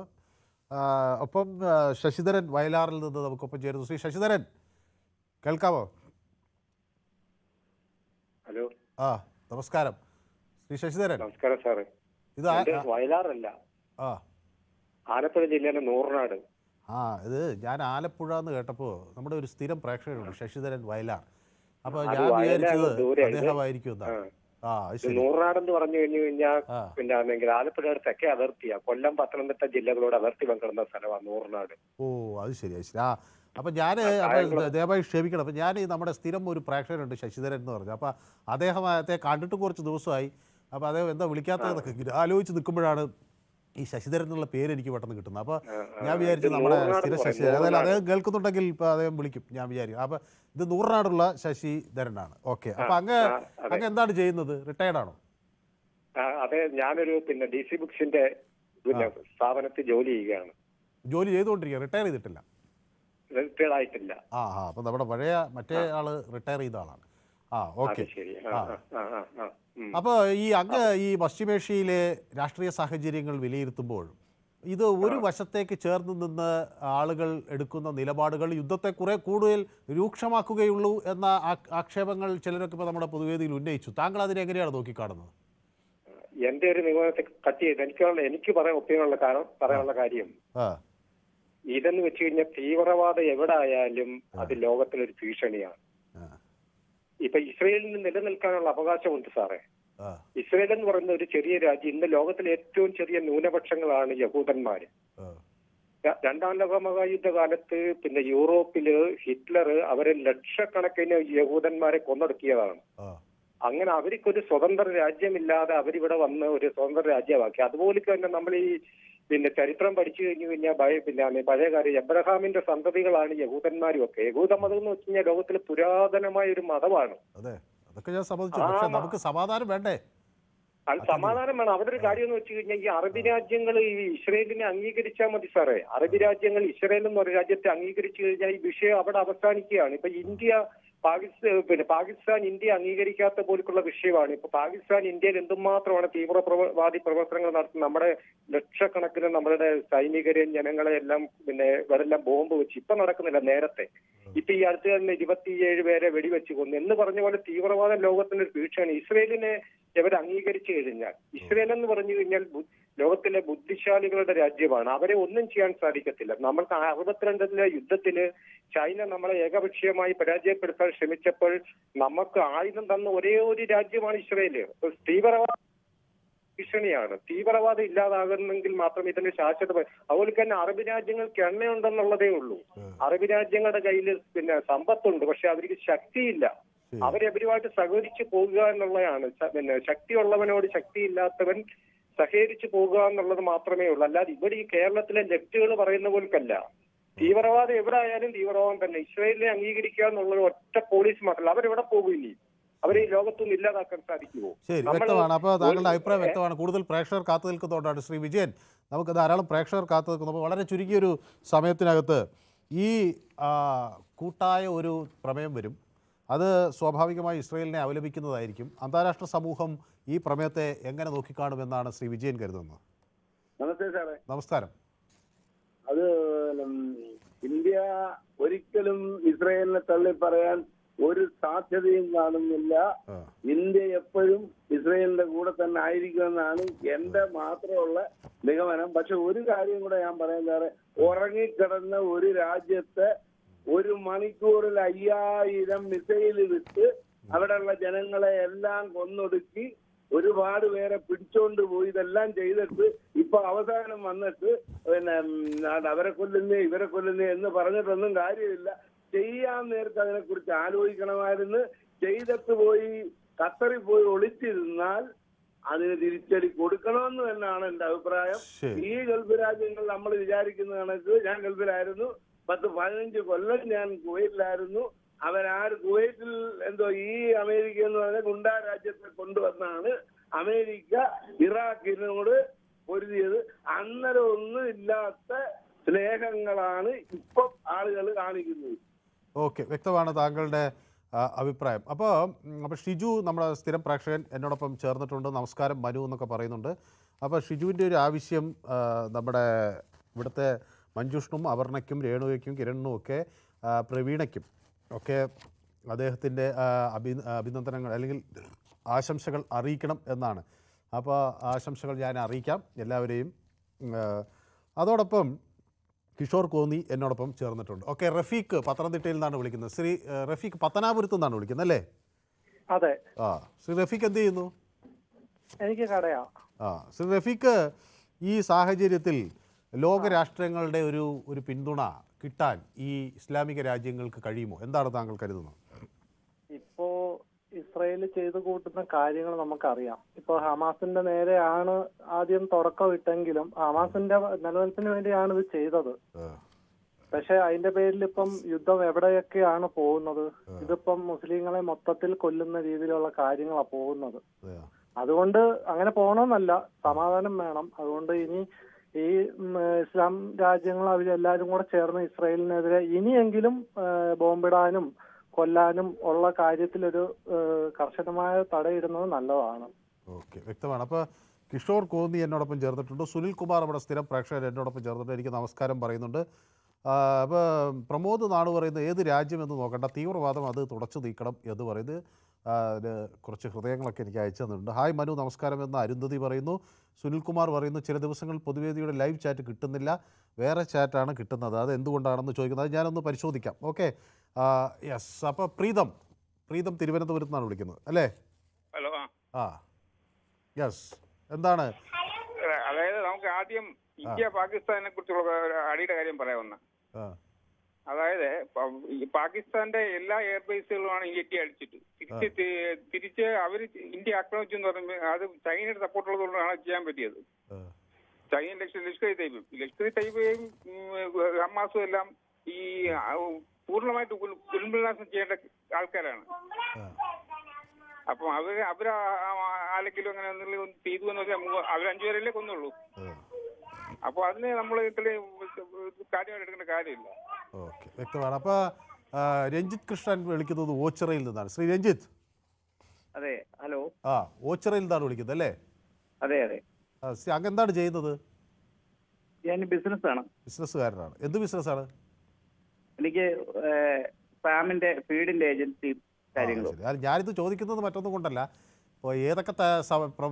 [SPEAKER 1] ഒപ്പം ശശിധരൻ വയലാറിൽ നിന്ന് നമുക്കൊപ്പം ചേരുന്നു. ശ്രീ ശശിധരൻ, കേൾക്കാമോ?
[SPEAKER 11] ഹലോ,
[SPEAKER 1] നമസ്കാരം ശ്രീ ശശിധരൻ.
[SPEAKER 11] നമസ്കാരം സാറേ.
[SPEAKER 1] ഇത്
[SPEAKER 11] വയലാറല്ല, ആലപ്പുഴ ജില്ലയിലെ നൂറിനാട്.
[SPEAKER 1] ഇത് ഞാൻ ആലപ്പുഴ എന്ന് കേട്ടപ്പോൾ നമ്മുടെ ഒരു സ്ഥിരം പ്രേക്ഷകരുണ്ട് ശശിധരൻ വയലാർ. അപ്പൊ ഞാൻ വിചാരിച്ചത് അദ്ദേഹമായിരിക്കും.
[SPEAKER 11] നൂറിനാട് എന്ന് പറഞ്ഞു കഴിഞ്ഞാൽ പിന്നെ ആലപ്പുഴയുടെ തെക്കേ അതിർത്തിയാ. കൊല്ലം, പത്തനംതിട്ട ജില്ലകളോട് അതിർത്തി പങ്കിടുന്ന സ്ഥലമാണ് നൂറിനാട്.
[SPEAKER 1] ഓ, അത് ശരി, അത് ശരി. അപ്പൊ ഞാൻ ദയവായി ക്ഷമിക്കണം. അപ്പൊ ഞാൻ നമ്മുടെ സ്ഥിരം ഒരു പ്രേക്ഷകനുണ്ട് ശശിധരൻ എന്ന് പറഞ്ഞു. അപ്പൊ അദ്ദേഹത്തെ കണ്ടിട്ട് കുറച്ച് ദിവസമായി. അപ്പൊ അദ്ദേഹം എന്താ വിളിക്കാത്തതൊക്കെ ആലോചിച്ച് നിൽക്കുമ്പോഴാണ് ഈ ശശിധരൻ എന്നുള്ള പേര് എനിക്ക് പെട്ടെന്ന് കിട്ടുന്നത്. അപ്പൊ ഞാൻ വിചാരിച്ചു നമ്മുടെ സ്ഥിര ശശിധരൻ, അതായത് അദ്ദേഹം കേൾക്കുന്നുണ്ടെങ്കിൽ ഇപ്പൊ അദ്ദേഹം വിളിക്കും ഞാൻ വിചാരിക്കും. അപ്പൊ ഇത് നൂറിനാടുള്ള ശശിധരനാണ്. ഓക്കെ, അപ്പൊ അങ്ങ് എന്താണ് ചെയ്യുന്നത്? റിട്ടയർഡ് ആണോ?
[SPEAKER 11] അതെ, ഞാനൊരു പിന്നെ DC ബുക്സിന്റെ പിന്നെ സ്ഥാപനത്തിൽ ജോലി ചെയ്യുകയാണ്.
[SPEAKER 1] ജോലി ചെയ്തുകൊണ്ടിരിക്കുക, റിട്ടയർ ചെയ്തിട്ടില്ല?
[SPEAKER 11] റിട്ടയർഡ് ആയിട്ടില്ല.
[SPEAKER 1] അപ്പൊ നമ്മുടെ പഴയ മറ്റേ ആള് റിട്ടയർ ചെയ്ത ആളാണ്. ഓക്കെ. അപ്പോൾ ഈ പശ്ചിമേഷ്യയിലെ രാഷ്ട്രീയ സാഹചര്യങ്ങൾ വിലയിരുത്തുമ്പോൾ ഇത് ഒരു വശത്തേക്ക് ചേർന്ന് നിന്ന് ആളുകൾ എടുക്കുന്ന നിലപാടുകൾ യുദ്ധത്തെ കുറെ കൂടുതൽ രൂക്ഷമാക്കുകയുള്ളൂ എന്ന ആക്ഷേപങ്ങൾ ചിലരൊക്കെ ഇപ്പോൾ നമ്മുടെ പൊതുവേദിയിൽ ഉന്നയിച്ചു. താങ്കൾ അതിനെ എങ്ങനെയാണ് നോക്കിക്കാണുന്നത്?
[SPEAKER 11] എന്റെ ഒരു നിഗമനത്തെ കട്ട് ചെയ്ത് എനിക്ക് പറയാനുള്ള കാര്യം ഇതെന്ന് വെച്ച് കഴിഞ്ഞാൽ തീവ്രവാദം എവിടെ ആയാലും അത് ലോകത്തിലൊരു ഭീഷണിയാണ്. ഇപ്പൊ ഇസ്രയേലിന് നിലനിൽക്കാനുള്ള അവകാശമുണ്ട് സാറേ. ഇസ്രയേൽ എന്ന് പറയുന്ന ഒരു ചെറിയ രാജ്യം. ഇന്ന് ലോകത്തിലെ ഏറ്റവും ചെറിയ ന്യൂനപക്ഷങ്ങളാണ് യഹൂദന്മാര്. രണ്ടാം ലോക മഹായുദ്ധ കാലത്ത് പിന്നെ യൂറോപ്പില് ഹിറ്റ്ലർ അവരെ ലക്ഷക്കണക്കിന് യഹൂദന്മാരെ കൊന്നൊടുക്കിയതാണ്. അങ്ങനെ അവർക്കൊരു സ്വതന്ത്ര രാജ്യമില്ലാതെ അവരിവിടെ വന്ന് ഒരു സ്വതന്ത്ര രാജ്യമാക്കി. അതുപോലെ തന്നെ നമ്മൾ ഈ പിന്നെ ചരിത്രം പഠിച്ചു കഴിഞ്ഞു കഴിഞ്ഞാൽ പഴയകാലം എബ്രഹാമിന്റെ സന്തതികളാണ് യഹൂദന്മാരും ഒക്കെ. യഹൂദ മതം എന്ന് വെച്ച് കഴിഞ്ഞാൽ ലോകത്തിലെ പുരാതനമായ ഒരു മതമാണ്.
[SPEAKER 1] അതൊക്കെ ഞാൻ സമ്മതിച്ചു. പക്ഷേ നമുക്ക് സമാധാനം വേണ്ടേ?
[SPEAKER 11] സമാധാനം വേണം. അവിടെ ഒരു കാര്യം എന്ന് വെച്ച് കഴിഞ്ഞാൽ ഈ അറബി രാജ്യങ്ങൾ ഈ ഇസ്രയേലിനെ അംഗീകരിച്ചാൽ മതി സാറേ. അറബി രാജ്യങ്ങൾ ഇസ്രയേൽ എന്നൊരു രാജ്യത്തെ അംഗീകരിച്ചു കഴിഞ്ഞാൽ ഈ വിഷയം അവിടെ അവസാനിക്കുകയാണ്. ഇപ്പൊ പാകിസ്ഥാൻ ഇന്ത്യ അംഗീകരിക്കാത്ത പോലുള്ള വിഷയമാണ്. ഇപ്പൊ പാകിസ്ഥാൻ ഇന്ത്യയിൽ എന്തുമാത്രമാണ് തീവ്രവാദി പ്രവർത്തനങ്ങൾ നടത്തുന്നത്. നമ്മുടെ ലക്ഷക്കണക്കിന് നമ്മളുടെ സൈനികരെയും ജനങ്ങളെ എല്ലാം പിന്നെ ഇവരെല്ലാം ബോംബ് വെച്ച് ഇപ്പൊ നടക്കുന്നില്ല, നേരത്തെ. ഇപ്പൊ ഈ അടുത്ത് തന്നെ 27 പേരെ വെടിവെച്ച് കൊന്നു എന്ന് പറഞ്ഞ പോലെ തീവ്രവാദം ലോകത്തിന്റെ ഒരു ഭീഷണി. ഇസ്രയേലിനെ ഇവർ അംഗീകരിച്ചു കഴിഞ്ഞാൽ, ഇസ്രയേൽ എന്ന് പറഞ്ഞു കഴിഞ്ഞാൽ ലോകത്തിലെ ബുദ്ധിശാലികളുടെ രാജ്യമാണ്. അവരെ ഒന്നും ചെയ്യാൻ സാധിക്കത്തില്ല. നമ്മൾക്ക് 62 യുദ്ധത്തില് ചൈന നമ്മളെ ഏകപക്ഷീയമായി പരാജയപ്പെടുത്താൻ ശ്രമിച്ചപ്പോൾ നമുക്ക് ആയുധം തന്ന ഒരേ ഒരു രാജ്യമാണ് ഇസ്രയേല്. തീവ്രവാദ ഭീഷണിയാണ്. തീവ്രവാദം ഇല്ലാതാകുന്നെങ്കിൽ മാത്രം ഇതിന്റെ ശാശ്വത. അതുപോലെ തന്നെ അറബി രാജ്യങ്ങൾക്ക് എണ്ണയുണ്ടെന്നുള്ളതേ ഉള്ളൂ. അറബി രാജ്യങ്ങളുടെ കയ്യിൽ പിന്നെ സമ്പത്തുണ്ട്, പക്ഷെ അവർക്ക് ശക്തിയില്ല. അവരെവരുമായിട്ട് സഹകരിച്ചു പോകുക എന്നുള്ളതാണ്. പിന്നെ ശക്തിയുള്ളവനോട് ശക്തിയില്ലാത്തവൻ സഹകരിച്ചു പോകുക എന്നുള്ളത് മാത്രമേ ഉള്ളൂ. അല്ലാതെ ഇവിടെ ഈ കേരളത്തിലെ ലെഫ്റ്റുകൾ പറയുന്ന പോൽക്കല്ല. തീവ്രവാദം എവിടെ ആയാലും തീവ്രവാദം തന്നെ. ഇസ്രായേലിനെ അംഗീകരിക്കുക എന്നുള്ളത് ഒറ്റ പോലീസ് മാത്രമല്ല. അവരെവിടെ പോകും ഇനി? അവരെ ഈ ലോകത്തൊന്നും ഇല്ലാതാക്കാൻ സാധിക്കുമോ?
[SPEAKER 1] ശരി, വ്യക്തമാണ്. അപ്പോൾ താങ്കളുടെ അഭിപ്രായം വ്യക്തമാണ്. കൂടുതൽ പ്രേക്ഷകർ കാത്തു നിൽക്കുന്നതുകൊണ്ടാണ് ശ്രീ വിജയൻ. നമുക്ക് ധാരാളം പ്രേക്ഷകർ കാത്തു നിൽക്കുന്നു. അപ്പോൾ വളരെ ചുരുങ്ങിയൊരു സമയത്തിനകത്ത് ഈ കൂട്ടായ ഒരു പ്രമേയം വരും. അത് സ്വാഭാവികമായി ഇസ്രയേലിനെ അവലംബിക്കുന്നതായിരിക്കും. അന്താരാഷ്ട്ര സമൂഹം ഈ പ്രമേയത്തെ എങ്ങനെ നോക്കിക്കാണുമെന്നാണ് ശ്രീ വിജയൻ കരുതുന്നത്?
[SPEAKER 3] നമസ്തേ സാറേ.
[SPEAKER 1] നമസ്കാരം.
[SPEAKER 3] അത് ഇന്ത്യ ഒരിക്കലും ഇസ്രയേലിനെ തള്ളി പറയാൻ ഒരു സാധ്യതയും കാണുന്നില്ല. ഇന്ത്യ എപ്പോഴും ഇസ്രയേലിന്റെ കൂടെ തന്നെ ആയിരിക്കുമെന്നാണ് എന്റെ മാത്രമുള്ള നിഗമനം. പക്ഷെ ഒരു കാര്യം കൂടെ ഞാൻ പറയാൻ സാറേ, ഉറങ്ങിക്കിടന്ന ഒരു രാജ്യത്തെ 1 മണിക്കൂറിൽ 5000 മിസൈൽ വിട്ട് അവിടെയുള്ള ജനങ്ങളെ എല്ലാം കൊന്നൊടുക്കി ഒരുപാട് പേരെ പിടിച്ചോണ്ട് പോയി. ഇതെല്ലാം ചെയ്തിട്ട് ഇപ്പൊ അവസാനം വന്നിട്ട് പിന്നെ അവരെ കൊല്ലുന്നേ ഇവരെ കൊല്ലുന്നേ എന്ന് പറഞ്ഞിട്ടൊന്നും കാര്യമില്ല. ചെയ്യാൻ നേരത്തെ അതിനെക്കുറിച്ച് ആലോചിക്കണമായിരുന്നു. ചെയ്തിട്ട് പോയി ഖത്തറിൽ പോയി ഒളിച്ചിരുന്നാൽ അതിന് തിരിച്ചടി കൊടുക്കണമെന്ന് തന്നെയാണ് എന്റെ അഭിപ്രായം. ഈ ഗൾഫ് രാജ്യങ്ങൾ നമ്മൾ വിചാരിക്കുന്ന കണക്ക്, ഞാൻ ഗൾഫിലായിരുന്നു 10-15 കൊല്ലം, ഞാൻ കുവൈറ്റിലായിരുന്നു. കുവൈറ്റിൽ എന്തോ ഈ അമേരിക്ക എന്ന് പറഞ്ഞ ഗുണ്ടാ രാജ്യത്തെ കൊണ്ടുവന്നാണ് അമേരിക്ക ഇറാഖിനോട് പൊരുതിയത്. അന്നേരം ഒന്നും ഇല്ലാത്ത സ്നേഹങ്ങളാണ് ഇപ്പൊ ആളുകൾ കാണിക്കുന്നത്.
[SPEAKER 1] ഓക്കെ, വ്യക്തമാണ് താങ്കളുടെ അഭിപ്രായം. അപ്പോൾ ഷിജു, നമ്മുടെ സ്ഥിരം പ്രേക്ഷകൻ, എന്നോടൊപ്പം ചേർന്നിട്ടുണ്ട്. നമസ്കാരം മനു എന്നൊക്കെ പറയുന്നുണ്ട്. അപ്പോൾ ഷിജുവിൻ്റെ ഒരു ആവശ്യം നമ്മുടെ ഇവിടുത്തെ മഞ്ജുഷ്ണും അപർണയ്ക്കും രേണുവയ്ക്കും കിരണിനും ഒക്കെ പ്രവീണയ്ക്കും ഒക്കെ അദ്ദേഹത്തിൻ്റെ അഭിനന്ദനങ്ങൾ അല്ലെങ്കിൽ ആശംസകൾ അറിയിക്കണം എന്നാണ്. അപ്പോൾ ആശംസകൾ ഞാൻ അറിയിക്കാം എല്ലാവരെയും. അതോടൊപ്പം കിഷോർ കോന്നി എന്നോടൊപ്പം ചേർന്നിട്ടുണ്ട്. ഓക്കെ, റഫീഖ് പത്തനംതിട്ടയിൽ നിന്നാണ് വിളിക്കുന്നത്. ശ്രീ റഫീഖ് പത്തനാപുരത്തു നിന്നാണ് വിളിക്കുന്നത് അല്ലേ?
[SPEAKER 12] അതെ.
[SPEAKER 1] ശ്രീ റഫീഖ് എന്ത് ചെയ്യുന്നു?
[SPEAKER 12] എനിക്ക് കടയാ.
[SPEAKER 1] ശ്രീ റഫീഖ്, ഈ സാഹചര്യത്തിൽ ലോകരാഷ്ട്രങ്ങളുടെ ഒരു പിന്തുണ കിട്ടാൻ ഈ ഇസ്ലാമിക രാജ്യങ്ങൾക്ക് കഴിയുമോ? എന്താണ് താങ്കൾ കരുതുന്നത്?
[SPEAKER 12] ഇപ്പോ ഇസ്രായേൽ ചെയ്തു കൂട്ടുന്ന കാര്യങ്ങൾ നമുക്കറിയാം. ഇപ്പൊ ഹമാസിന്റെ നേരെയാണ് ആദ്യം തുടക്കം ഇട്ടെങ്കിലും ഹമാസിന്റെ നിലനിൽപ്പിന് വേണ്ടിയാണ് ഇത് ചെയ്തത്. പക്ഷെ അതിന്റെ പേരിൽ ഇപ്പം യുദ്ധം എവിടെയൊക്കെയാണ് പോകുന്നത്? ഇതിപ്പം മുസ്ലിങ്ങളെ മൊത്തത്തിൽ കൊല്ലുന്ന രീതിയിലുള്ള കാര്യങ്ങളാണ് പോകുന്നത്. അതുകൊണ്ട് അങ്ങനെ പോകണമെന്നല്ല, സമാധാനം വേണം. അതുകൊണ്ട് ഇനി ഈ ഇസ്ലാം രാജ്യങ്ങൾ അവരെല്ലാരും കൂടെ ചേർന്ന് ഇസ്രായേലിനെതിരെ ഇനിയെങ്കിലും ബോംബിടാനും കൊല്ലാനും ഉള്ള കാര്യത്തിലൊരു കർശനമായ തടയിടുന്നത് നല്ലതാണ്.
[SPEAKER 1] ഓക്കെ, വ്യക്തമാണ്. അപ്പോൾ കിഷോർ കോന്നി എന്നോടൊപ്പം ചേർന്നിട്ടുണ്ട്. സുനിൽ കുമാർ നമ്മുടെ സ്ഥിരം പ്രേക്ഷകർ എന്നോടൊപ്പം ചേർന്നിട്ട് എനിക്ക് നമസ്കാരം പറയുന്നുണ്ട്. അപ്പോൾ പ്രമോദ് നാട് പറയുന്നത് ഏത് രാജ്യമെന്ന് നോക്കണ്ട, തീവ്രവാദം അത് തുടച്ചു നീക്കണം എന്ന് പറയുന്നത് അതിന് കുറച്ച് ഹൃദയങ്ങളൊക്കെ എനിക്ക് അയച്ചു തന്നിട്ടുണ്ട്. ഹായ് മനു, നമസ്കാരം എന്ന് അരുന്ധതി പറയുന്നു. സുനിൽകുമാർ പറയുന്നു ചില ദിവസങ്ങൾ പൊതുവേദിയുടെ ലൈവ് ചാറ്റ് കിട്ടുന്നില്ല, വേറെ ചാറ്റാണ് കിട്ടുന്നത്, അത് എന്തുകൊണ്ടാണെന്ന് ചോദിക്കുന്നത്. അത് ഞാനൊന്ന് പരിശോധിക്കാം. Okay, yes. അപ്പോൾ പ്രീതം തിരുവനന്തപുരത്ത് നിന്നാണ് വിളിക്കുന്നത് അല്ലേ?
[SPEAKER 13] ഹലോ.
[SPEAKER 1] യെസ്, എന്താണ്?
[SPEAKER 13] അതായത് നമുക്ക് ആദ്യം ഇന്ത്യ പാകിസ്ഥാനെ കുറിച്ചുള്ള അടിയുടെ കാര്യം പറയാവുന്ന. അതായത് പാകിസ്ഥാന്റെ എല്ലാ എയർബേസുകളുമാണ് ഇന്ത്യ അടിച്ചിട്ട് തിരിച്ച് അവര് ഇന്ത്യ ആക്രമിച്ചു എന്ന് പറയുമ്പോൾ അത് ചൈനയുടെ സപ്പോർട്ടുള്ളതുകൊണ്ടാണ് ചെയ്യാൻ പറ്റിയത്. ചൈന ലഷ്കർ ഇ തയ്യബയും ഹമാസും എല്ലാം ഈ പൂർണ്ണമായിട്ട് ഉന്മൂലനം ചെയ്യേണ്ട ആൾക്കാരാണ്. അപ്പം അവര് ആരെങ്കിലും അങ്ങനെ ചെയ്തു എന്ന് വെച്ചാൽ അവർ 5 പേരല്ലേ കൊന്നുള്ളൂ. അപ്പോൾ അതിന് നമ്മൾ ഇത്രയും കാര്യമായിട്ട് എടുക്കേണ്ട കാര്യമില്ല.
[SPEAKER 1] ഓക്കെ, വ്യക്തമാണ്. അപ്പോൾ രഞ്ജിത്ത് കൃഷ്ണൻ വിളിക്കുന്നത് ഓച്ചിറയിൽ നിന്നാണ്. ശ്രീ രഞ്ജിത്ത്.
[SPEAKER 14] അതെ, ഹലോ.
[SPEAKER 1] ഓച്ചിറയിൽ നിന്നാണ് വിളിക്കുന്നത് അല്ലേ?
[SPEAKER 14] അതെ അതെ.
[SPEAKER 1] അങ്ങ് എന്താണ് ചെയ്യുന്നത്?
[SPEAKER 14] ഞാൻ ബിസിനസ്സാണ്.
[SPEAKER 1] ബിസിനസ്സുകാരനാണ്. എന്ത് ബിസിനസ്സാണ്?
[SPEAKER 14] എനിക്ക് ഫാമിന്റെ ഫീഡിന്റെ ഏജൻസി കാര്യങ്ങളും.
[SPEAKER 1] ഞാനിത് ചോദിക്കുന്നത് മറ്റൊന്നും കൊണ്ടല്ല, ഇപ്പോൾ ഏതൊക്കെ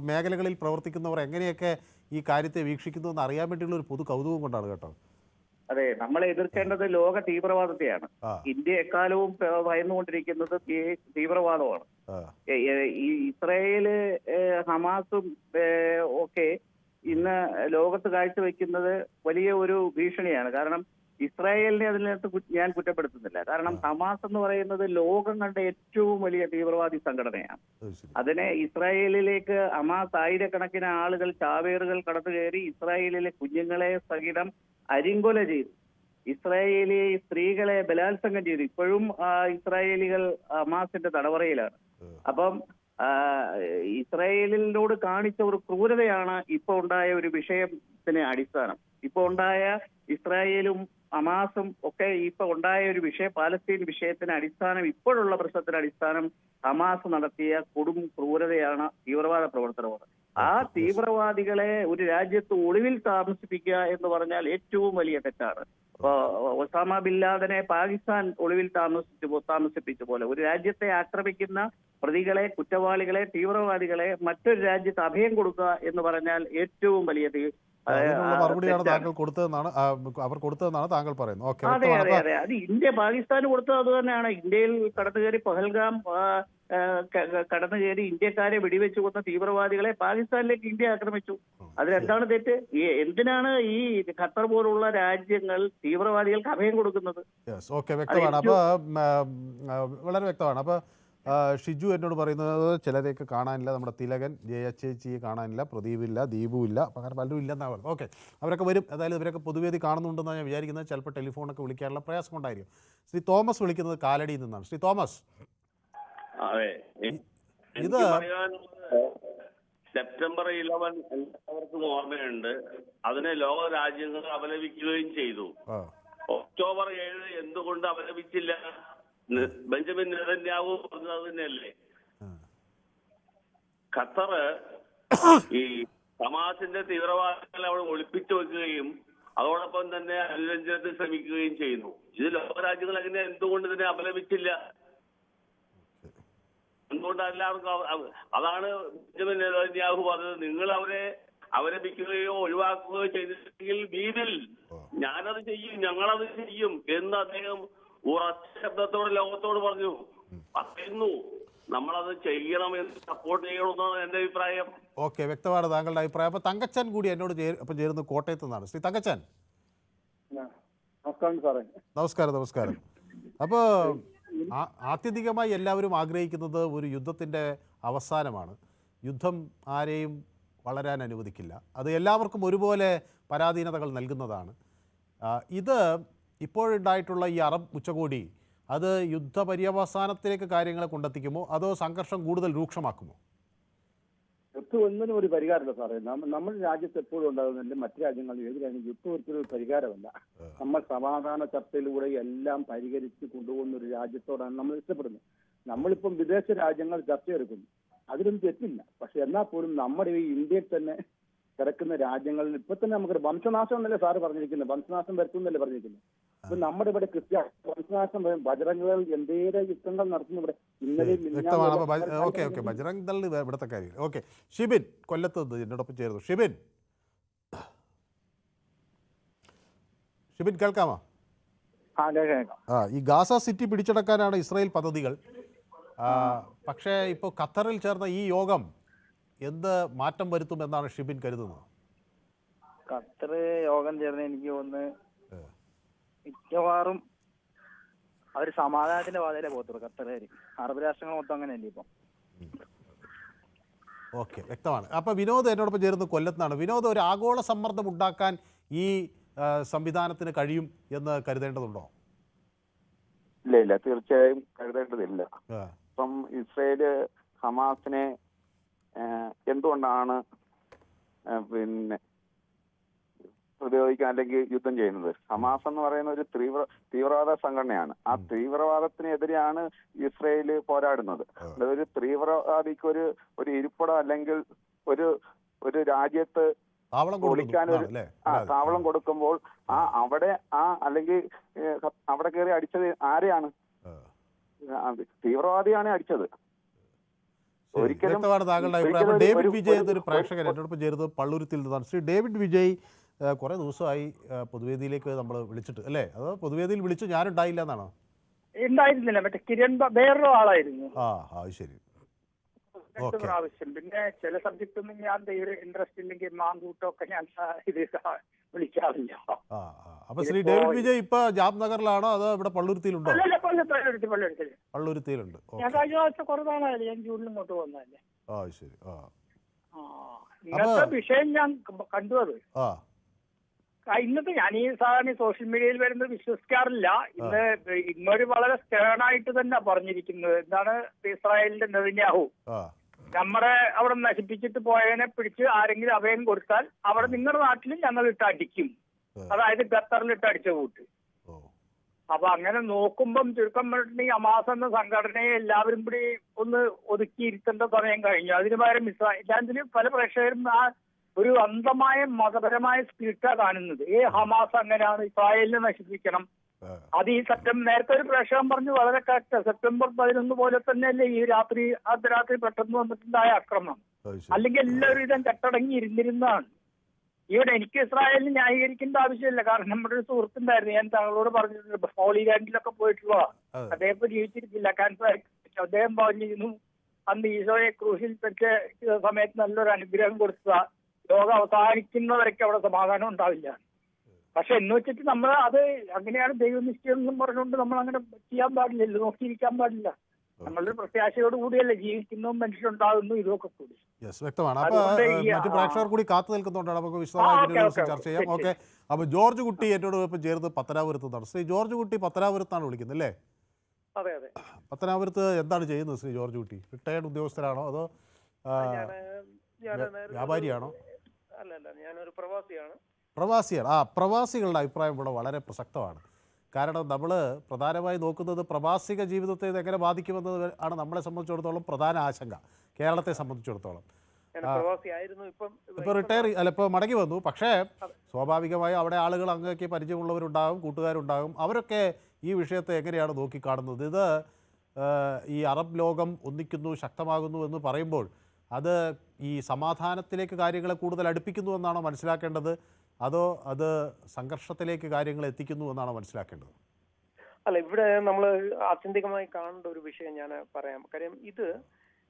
[SPEAKER 1] മേഖലകളിൽ പ്രവർത്തിക്കുന്നവർ എങ്ങനെയൊക്കെ ഈ കാര്യത്തെ വീക്ഷിക്കുന്നു എന്ന് അറിയാൻ വേണ്ടിയുള്ള ഒരു പൊതു കൗതുകം കൊണ്ടാണ് കേട്ടോ.
[SPEAKER 14] അതെ, നമ്മളെ എതിർക്കേണ്ടത് ലോക തീവ്രവാദത്തെയാണ്. ഇന്ത്യ എക്കാലവും ഭയന്നുകൊണ്ടിരിക്കുന്നത് ഈ തീവ്രവാദമാണ്. ഈ ഇസ്രായേല് ഹമാസും ഒക്കെ ഇന്ന് ലോകത്ത് കാഴ്ചവെക്കുന്നത് വലിയ ഒരു ഭീഷണിയാണ്. കാരണം ഇസ്രായേലിനെ അതിനകത്ത് ഞാൻ കുറ്റപ്പെടുത്തുന്നില്ല. കാരണം ഹമാസ് എന്ന് പറയുന്നത് ലോകം കണ്ട ഏറ്റവും വലിയ തീവ്രവാദി സംഘടനയാണ്. അതിനെ ഇസ്രായേലിലേക്ക് ഹമാസ് ആയിരക്കണക്കിന് ആളുകൾ ചാവേറുകൾ കടന്നു കയറി ഇസ്രായേലിലെ കുഞ്ഞുങ്ങളെ സഹിതം അരിങ്കൊല ചെയ്തു. ഇസ്രായേലി സ്ത്രീകളെ ബലാത്സംഗം ചെയ്തു. ഇപ്പോഴും ഇസ്രായേലികൾ ഹമാസിന്റെ തടവറയിലാണ്. അപ്പം ഇസ്രായേലിനോട് കാണിച്ച ഒരു ക്രൂരതയാണ് ഇപ്പൊ ഉണ്ടായ ഒരു വിഷയത്തിന് അടിസ്ഥാനം. ഇപ്പൊ ഉണ്ടായ ഇസ്രായേലും ഹമാസും ഒക്കെ ഇപ്പൊ ഉണ്ടായ ഒരു പാലസ്തീൻ വിഷയത്തിന് അടിസ്ഥാനം, ഇപ്പോഴുള്ള പ്രശ്നത്തിന് അടിസ്ഥാനം ഹമാസ് നടത്തിയ കൊടും ക്രൂരതയാണ്, തീവ്രവാദ പ്രവർത്തനമാണ്. ആ തീവ്രവാദികളെ ഒരു രാജ്യത്ത് ഒളിവിൽ താമസിപ്പിക്കുക എന്ന് പറഞ്ഞാൽ ഏറ്റവും വലിയ തെറ്റാണ്. ഒസാമ ബിൻ ലാദനെ പാകിസ്ഥാൻ ഒളിവിൽ താമസിപ്പിച്ച പോലെ ഒരു രാജ്യത്തെ ആക്രമിക്കുന്ന പ്രതികളെ, കുറ്റവാളികളെ, തീവ്രവാദികളെ മറ്റൊരു രാജ്യത്ത് അഭയം കൊടുക്കുക എന്ന് പറഞ്ഞാൽ ഏറ്റവും വലിയ
[SPEAKER 1] മറുപടിയാണ് താങ്കൾ കൊടുത്തതെന്നാണ് അവർ കൊടുത്തതെന്നാണ് താങ്കൾ പറയുന്നത്.
[SPEAKER 14] അതെ അതെ അതെ, അത് ഇന്ത്യ പാകിസ്ഥാന് കൊടുത്തത് അത് തന്നെയാണ്. ഇന്ത്യയിൽ കടന്നു കയറി പഹൽഗാം കടന്നു കയറി ഇന്ത്യക്കാരെ വെടിവെച്ചു കൊന്ന തീവ്രവാദികളെ പാകിസ്ഥാനിലേക്ക് ഇന്ത്യ ആക്രമിച്ചു. അതിലെന്താണ് തെറ്റ്? എന്തിനാണ് ഈ ഖത്തർ പോലുള്ള രാജ്യങ്ങൾ തീവ്രവാദികൾക്ക് അഭയം കൊടുക്കുന്നത്?
[SPEAKER 1] വ്യക്തമാണ്. അപ്പൊ വളരെ വ്യക്തമാണ്. അപ്പൊ ഷിജു എന്നോട് പറയുന്നത് ചിലരെയൊക്കെ കാണാനില്ല, നമ്മുടെ തിലകൻ, ജയചേച്ചിയെ കാണാനില്ല, പ്രദീപില്ല, ദീപു ഇല്ല, അങ്ങനെ പലരും ഇല്ലെന്നാണ്. ഓക്കെ, അവരൊക്കെ വരും. അതായത് ഇവരൊക്കെ പൊതുവേദി കാണുന്നുണ്ടെന്നാണ് ഞാൻ വിചാരിക്കുന്നത്. ചിലപ്പോൾ ടെലിഫോണൊക്കെ വിളിക്കാനുള്ള പ്രയാസം കൊണ്ടായിരിക്കും. ശ്രീ തോമസ് വിളിക്കുന്നത് കാലടിയിൽ നിന്നാണ്. ശ്രീ തോമസ്,
[SPEAKER 15] ഇത് സെപ്റ്റംബർ 11 എല്ലാവർക്കും ഓർമ്മയുണ്ട്. അതിനെ ലോക രാജ്യങ്ങൾ അപലപിക്കുകയും ചെയ്തു. ഒക്ടോബർ 7 എന്തുകൊണ്ട് അപലപിച്ചില്ല? ബെഞ്ചമിൻ നെതന്യാഹു പറഞ്ഞത് തന്നെയല്ലേ. ഖത്തർ ഈ ഹമാസിന്റെ തീവ്രവാദികളെ അവിടെ ഒളിപ്പിച്ചു വെക്കുകയും അതോടൊപ്പം തന്നെ അനുരഞ്ജനത്തിന് ശ്രമിക്കുകയും ചെയ്യുന്നു. ഇത് ലോകരാജ്യങ്ങൾ അങ്ങനെ എന്തുകൊണ്ട് ഇതിനെ അപലപിച്ചില്ല? എന്തുകൊണ്ട് എല്ലാവർക്കും അതാണ് ബെഞ്ചമിൻ നെതന്യാഹു പറഞ്ഞത്. നിങ്ങൾ അവരെ അപലപിക്കുകയോ ഒഴിവാക്കുകയോ ചെയ്തിട്ടുണ്ടെങ്കിൽ വീതിൽ ഞാനത് ചെയ്യും, ഞങ്ങളത് ചെയ്യും എന്ന് അദ്ദേഹം ഉറച്ച ശബ്ദത്തോട് ലോകത്തോട് പറഞ്ഞു. പറയുന്നു നമ്മളത് ചെയ്യണമെന്ന് സപ്പോർട്ട് ചെയ്യണമെന്നാണ് എന്റെ അഭിപ്രായം.
[SPEAKER 1] ഓക്കെ, വ്യക്തമാണ് താങ്കളുടെ അഭിപ്രായം. അപ്പൊ തങ്കച്ചൻ കൂടി എന്നോട് ചേരുന്നു കോട്ടയത്ത് നിന്നാണ്. ശ്രീ തങ്കച്ചൻ.
[SPEAKER 8] നമസ്കാരം സാറേ.
[SPEAKER 1] നമസ്കാരം. നമസ്കാരം. അപ്പോൾ ആത്യന്തികമായി എല്ലാവരും ആഗ്രഹിക്കുന്നത് ഒരു യുദ്ധത്തിൻ്റെ അവസാനമാണ്. യുദ്ധം ആരെയും വളരാൻ അനുവദിക്കില്ല. അത് എല്ലാവർക്കും ഒരുപോലെ പരാധീനതകൾ നൽകുന്നതാണ്. ഇത് ഇപ്പോഴുണ്ടായിട്ടുള്ള ഈ അറബ് ഉച്ചകോടി അത് യുദ്ധപര്യവസാനത്തിലേക്ക് കാര്യങ്ങളെ കൊണ്ടെത്തിക്കുമോ അതോ സംഘർഷം കൂടുതൽ രൂക്ഷമാക്കുമോ?
[SPEAKER 8] യുദ്ധം ഒന്നിനും ഒരു പരിഹാരമല്ല സാറേ. നമ്മുടെ രാജ്യത്ത് എപ്പോഴും ഉണ്ടാകുന്നുണ്ട്, മറ്റു രാജ്യങ്ങളിൽ ഏത് രാജ്യം യുദ്ധം ഒരിക്കലും ഒരു പരിഹാരമല്ല. നമ്മൾ സമാധാന ചർച്ചയിലൂടെ എല്ലാം പരിഹരിച്ച് കൊണ്ടുപോകുന്ന ഒരു രാജ്യത്തോടാണ് നമ്മൾ ഇഷ്ടപ്പെടുന്നത്. നമ്മളിപ്പം വിദേശ രാജ്യങ്ങൾ ചർച്ചയെടുക്കുന്നു, അതിലൊന്നും തെറ്റില്ല. പക്ഷെ എന്നാൽ പോലും നമ്മുടെ ഈ ഇന്ത്യയിൽ തന്നെ കിടക്കുന്ന രാജ്യങ്ങളിൽ ഇപ്പൊ തന്നെ നമുക്ക് വംശനാശം എന്നല്ലേ സാറ് പറഞ്ഞിരിക്കുന്നത്, വംശനാശം വരുത്തുന്നല്ലേ പറഞ്ഞിരിക്കുന്നത്. ഇപ്പൊ നമ്മുടെ ഇവിടെ വംശനാശം ബജറംഗുകൾ എന്തേലും യുദ്ധങ്ങൾ നടത്തുന്നു ഇവിടെ. ഇന്നലെ
[SPEAKER 1] ബജറംഗ് ദൾ ഇവിടുത്തെ കാര്യം. ഓക്കെ, ഷിബിൻ കൊല്ലത്ത് എന്നോടൊപ്പം ചേർന്നു. ഷിബിൻ കേൾക്കാമോ? ഈ ഗാസ സിറ്റി പിടിച്ചടക്കാനാണ് ഇസ്രായേൽ പദ്ധതികൾ. പക്ഷേ ഇപ്പോൾ ഖത്തറിൽ ചേർന്ന ഈ യോഗം എന്ത് മാറ്റം വരുത്തുമെന്നാണ് ഷിബിൻ കരുതുന്നത്?
[SPEAKER 16] ഖത്തർ യോഗം ചേർന്ന് എനിക്ക് തോന്നുന്നു മിക്കവാറും അവർ സമാധാനത്തിന്റെ പാതയിലേ പോകത്തുള്ളൂ ഖത്തറുകാർ. അറബ് രാഷ്ട്രങ്ങൾ മൊത്തം അങ്ങനെയല്ലേ ഇപ്പം.
[SPEAKER 1] ഓക്കെ, വ്യക്തമാണ്. അപ്പോൾ വിനോദ് എന്നോടൊപ്പം ചേർന്ന് കൊല്ലത്താണ്. വിനോദ്, ഒരു ആഗോള സമ്മർദ്ദം ഉണ്ടാക്കാൻ ഈ സംവിധാനത്തിന് കഴിയും എന്ന് കരുതേണ്ടതുണ്ടോ?
[SPEAKER 17] ഇല്ല, തീർച്ചയായും കരുതേണ്ടതില്ല. ഇപ്പം ഇസ്രയേല് ഹമാസിനെ എന്തുകൊണ്ടാണ് പ്രതിരോധിക്കാൻ അല്ലെങ്കിൽ യുദ്ധം ചെയ്യുന്നത്? ഹമാസ് എന്ന് പറയുന്ന ഒരു തീവ്രവാദ സംഘടനയാണ്. ആ തീവ്രവാദത്തിനെതിരെയാണ് ഇസ്രയേല് പോരാടുന്നത്. ഒരു തീവ്രവാദിക്ക് ഒരു ഇരിപ്പിടം അല്ലെങ്കിൽ ഒരു രാജ്യത്ത് താവളം കൊടുക്കുമ്പോൾ അവിടെ അല്ലെങ്കിൽ അവിടെ കയറി അടിച്ചത് ആരെയാണ്? തീവ്രവാദിയാണ് അടിച്ചത്.
[SPEAKER 1] താങ്കളുടെ അഭിപ്രായം. ഡേവിഡ് വിജയ് എന്നൊരു പ്രേക്ഷകൻ എന്നോടൊപ്പം ചേർന്നത് പള്ളുരുത്തിൽ നിന്നാണ്. ശ്രീ ഡേവിഡ് വിജയ്, കുറെ ദിവസമായി പൊതുവേദിയിലേക്ക് നമ്മൾ വിളിച്ചിട്ട് അല്ലേ? അതോ പൊതുവേദിയിൽ വിളിച്ചു ഞാനുണ്ടായില്ല എന്നാണോ?
[SPEAKER 8] ഉണ്ടായിരുന്നില്ല, മറ്റേ കിരൺ വേറൊരു ആളായിരുന്നു.
[SPEAKER 1] ശരി.
[SPEAKER 8] പ്രാവശ്യം പിന്നെ ചില സബ്ജക്റ്റ് ഒന്നും ഞാൻ ഇൻട്രസ്റ്റ് ഇല്ലെങ്കിൽ മാങ്കൂട്ടമൊക്കെ ഞാൻ ഇത് വിളിക്കാറില്ല.
[SPEAKER 1] അപ്പൊ ശ്രീ ഡേവിഡ് വിജയ് ഇപ്പൊ ജാംനഗറിലാണോ അതോ ഇവിടെ പള്ളുരുത്തിയിലുണ്ടോ? പള്ളുരുത്തിയിലുണ്ട്.
[SPEAKER 8] ഞാൻ കഴിഞ്ഞ പ്രാവശ്യം കുറെ നാളായാലും ഞാൻ ജൂണിൽ ഇങ്ങോട്ട് വന്നതല്ലേ.
[SPEAKER 1] ശരി.
[SPEAKER 8] ഇന്നത്തെ വിഷയം ഞാൻ കണ്ടു. അത് ഇന്നത്തെ ഞാൻ ഈ സാധാരണ സോഷ്യൽ മീഡിയയിൽ വരുന്നത് വിശ്വസിക്കാറില്ല. ഇന്നൊരു വളരെ സ്റ്റേണായിട്ട് തന്നെ പറഞ്ഞിരിക്കുന്നത് എന്താണ്, ഇസ്രായേലിന്റെ നെതന്യാഹു നമ്മുടെ അവിടെ നശിപ്പിച്ചിട്ട് പോയതിനെ പിടിച്ച് ആരെങ്കിലും അഭയം കൊടുത്താൽ അവിടെ നിങ്ങളുടെ നാട്ടിലും ഞങ്ങൾ ഇട്ട് അടിക്കും. അതായത് ഖത്തറിലിട്ട് അടിച്ച കൂട്ട്. അപ്പൊ അങ്ങനെ നോക്കുമ്പം ചുരുക്കം പറഞ്ഞിട്ടുണ്ടെങ്കിൽ ഹമാസ് എന്ന സംഘടനയെ എല്ലാവരും കൂടി ഒന്ന് ഒതുക്കിയിരുത്തേണ്ട സമയം കഴിഞ്ഞു. അതിന് പകരം ഇസ്രായേലിൽ പല പ്രേക്ഷകരും ആ ഒരു അന്ധമായ മതപരമായ സ്പിരിറ്റാ കാണുന്നത്. ഹമാസ് അങ്ങനെയാണ്, ഇസ്രായേലിനെ നശിപ്പിക്കണം. അത് ഈ നേരത്തെ ഒരു പ്രേക്ഷകൻ പറഞ്ഞു വളരെ കറക്റ്റ്. സെപ്റ്റംബർ 11 പോലെ തന്നെയല്ലേ ഈ അർദ്ധരാത്രി പെട്ടെന്ന് വന്നിട്ടുണ്ടായ ആക്രമണം. അല്ലെങ്കിൽ എല്ലാവരും ഇതും കെട്ടടങ്ങി ഇരുന്നിരുന്നതാണ്. ഇവിടെ എനിക്ക് ഇസ്രായേലിന് ന്യായീകരിക്കേണ്ട ആവശ്യമില്ല. കാരണം നമ്മുടെ ഒരു സുഹൃത്തുണ്ടായിരുന്നു, ഞാൻ താങ്കളോട് പറഞ്ഞിട്ടുണ്ട്, ഹോളി ലാൻഡിലൊക്കെ പോയിട്ടുള്ളതാണ്. അദ്ദേഹം ഇപ്പൊ ജീവിച്ചിരിക്കില്ല, ക്യാൻസർ. അദ്ദേഹം പറഞ്ഞിരുന്നു അന്ന് ഈശോയെ ക്രൂശിൽ വെച്ച സമയത്ത് നല്ലൊരു അനുഗ്രഹം കൊടുത്ത ലോകം അവസാനിക്കുന്നവരൊക്കെ അവിടെ സമാധാനം ഉണ്ടാവില്ല. പക്ഷെ എന്ന് വെച്ചിട്ട് നമ്മൾ അത് അങ്ങനെയാണ് ദൈവനിശ്ചയം എന്നും പറഞ്ഞുകൊണ്ട് നമ്മൾ അങ്ങനെ ചെയ്യാൻ പാടില്ലല്ലോ, നോക്കിയിരിക്കാൻ പാടില്ല. നമ്മളൊരു പ്രത്യാശയോട് കൂടിയല്ലേ ജീവിക്കുന്നതും മനുഷ്യരുണ്ടാകുന്നു ഇതൊക്കെ കൂടി.
[SPEAKER 1] വ്യക്തമാണ്. അപ്പൊ മറ്റു പ്രേക്ഷകർ കൂടി കാത്തു നിൽക്കുന്നുണ്ടാണ്, നമുക്ക് വിശദമായി ചർച്ച ചെയ്യാം. ഓക്കെ, അപ്പൊ ജോർജ് കുട്ടി എന്നോട് ഇപ്പം ചേർന്ന് പത്തനാപുരത്ത് നിന്നാണ്. ശ്രീ ജോർജ് കുട്ടി പത്തനാപുരത്താണ് വിളിക്കുന്നത് അല്ലേ?
[SPEAKER 18] അതെ അതെ.
[SPEAKER 1] പത്തനാപുരത്ത് എന്താണ് ചെയ്യുന്നത് ശ്രീ ജോർജ് കുട്ടി? റിട്ടയർഡ് ഉദ്യോഗസ്ഥരാണോ അതോ വ്യാപാരിയാണോ?
[SPEAKER 18] അല്ല, ഞാനൊരു പ്രവാസിയാണ്.
[SPEAKER 1] പ്രവാസികളുടെ അഭിപ്രായം ഇവിടെ വളരെ പ്രസക്തമാണ്. കാരണം നമ്മൾ പ്രധാനമായി നോക്കുന്നത് പ്രവാസിക ജീവിതത്തെ ഇത് എങ്ങനെ ബാധിക്കുമെന്നത് ആണ് നമ്മളെ സംബന്ധിച്ചിടത്തോളം പ്രധാന ആശങ്ക, കേരളത്തെ സംബന്ധിച്ചിടത്തോളം. ഇപ്പോൾ റിട്ടയർ അല്ല, ഇപ്പോൾ മടങ്ങി വന്നു. പക്ഷേ സ്വാഭാവികമായി അവിടെ ആളുകൾ അങ്ങേക്ക് പരിചയമുള്ളവരുണ്ടാകും, കൂട്ടുകാരുണ്ടാകും. അവരൊക്കെ ഈ വിഷയത്തെ എങ്ങനെയാണ് നോക്കിക്കാണുന്നത്? ഇത് ഈ അറബ് ലോകം ഒന്നിക്കുന്നു, ശക്തമാകുന്നു എന്ന് പറയുമ്പോൾ അത് ഈ സമാധാനത്തിലേക്ക് കാര്യങ്ങളെ കൂടുതൽ അടുപ്പിക്കുന്നു എന്നാണോ മനസ്സിലാക്കേണ്ടത്, അതോ അത് സംഘർഷത്തിലേക്ക് കാര്യങ്ങൾ എത്തിക്കുന്നു എന്നാണോ മനസ്സിലാക്കേണ്ടത്?
[SPEAKER 11] അല്ല, ഇവിടെ നമ്മൾ ആത്യന്തികമായി കാണേണ്ട ഒരു വിഷയം ഞാൻ പറയാം. കാര്യം ഇത്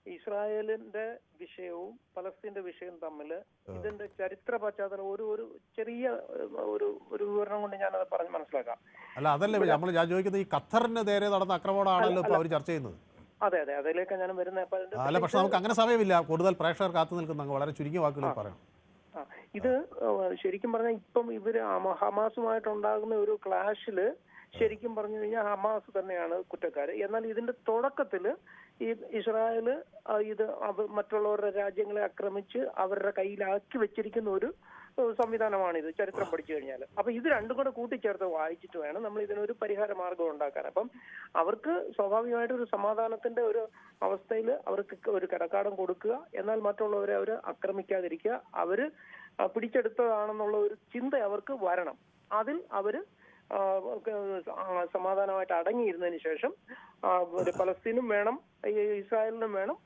[SPEAKER 11] ഇസ്രായേലിന്റെ വിഷയവും പലസ്തീന്റെ വിഷയവും തമ്മിൽ ഇതിന്റെ ചരിത്ര പശ്ചാത്തലം ഒരു ചെറിയ ഒരു വിവരണം കൊണ്ട് ഞാനത് പറഞ്ഞ് മനസ്സിലാക്കാം.
[SPEAKER 1] അല്ല, അതല്ലേ ഞാൻ ചോദിക്കുന്നത്, ഈ ഖത്തറിന് നേരെ നടന്ന ആക്രമണമാണല്ലോ ഇപ്പോൾ അവർ ചർച്ച ചെയ്യുന്നത്.
[SPEAKER 11] അതെ, അതിലേക്ക് ഞാൻ വരുന്നത്.
[SPEAKER 1] അല്ല, പക്ഷെ നമുക്ക് അങ്ങനെ സമയമില്ല, കൂടുതൽ പ്രേക്ഷകർ കാത്തു നിൽക്കുന്ന വളരെ ചുരുങ്ങിയ വാക്കുകളിൽ പറയണം.
[SPEAKER 11] ഇത് ശരിക്കും പറഞ്ഞാൽ ഇപ്പം ഇവര് ഹമാസുമായിട്ടുണ്ടാകുന്ന ഒരു ക്ലാഷില് ശരിക്കും പറഞ്ഞു കഴിഞ്ഞാൽ ഹമാസ് തന്നെയാണ് കുറ്റക്കാര്. എന്നാൽ ഇതിന്റെ തുടക്കത്തില് ഈ ഇസ്രായേല് ഇത് മറ്റുള്ളവരുടെ രാജ്യങ്ങളെ ആക്രമിച്ച് അവരുടെ കയ്യിലാക്കി വെച്ചിരിക്കുന്ന ഒരു സംവിധാനമാണിത്, ചരിത്രം പഠിച്ചു കഴിഞ്ഞാൽ. അപ്പൊ ഇത് രണ്ടും കൂടെ കൂട്ടിച്ചേർത്ത് വായിച്ചിട്ട് വേണം നമ്മൾ ഇതിനൊരു പരിഹാര മാർഗം ഉണ്ടാക്കാൻ. അപ്പം അവർക്ക് സ്വാഭാവികമായിട്ട് ഒരു സമാധാനത്തിന്റെ ഒരു അവസ്ഥയിൽ അവർക്ക് ഒരു കടക്കാടം കൊടുക്കുക, എന്നാൽ മറ്റുള്ളവരെ അവർ ആക്രമിക്കാതിരിക്കുക, അവര് പിടിച്ചെടുത്തതാണെന്നുള്ള ഒരു ചിന്ത അവർക്ക് വരണം. അതിൽ അവര് സമാധാനമായിട്ട് അടങ്ങിയിരുന്നതിന് ശേഷം പലസ്തീനും വേണം, ഇസ്രായേലിനും വേണം.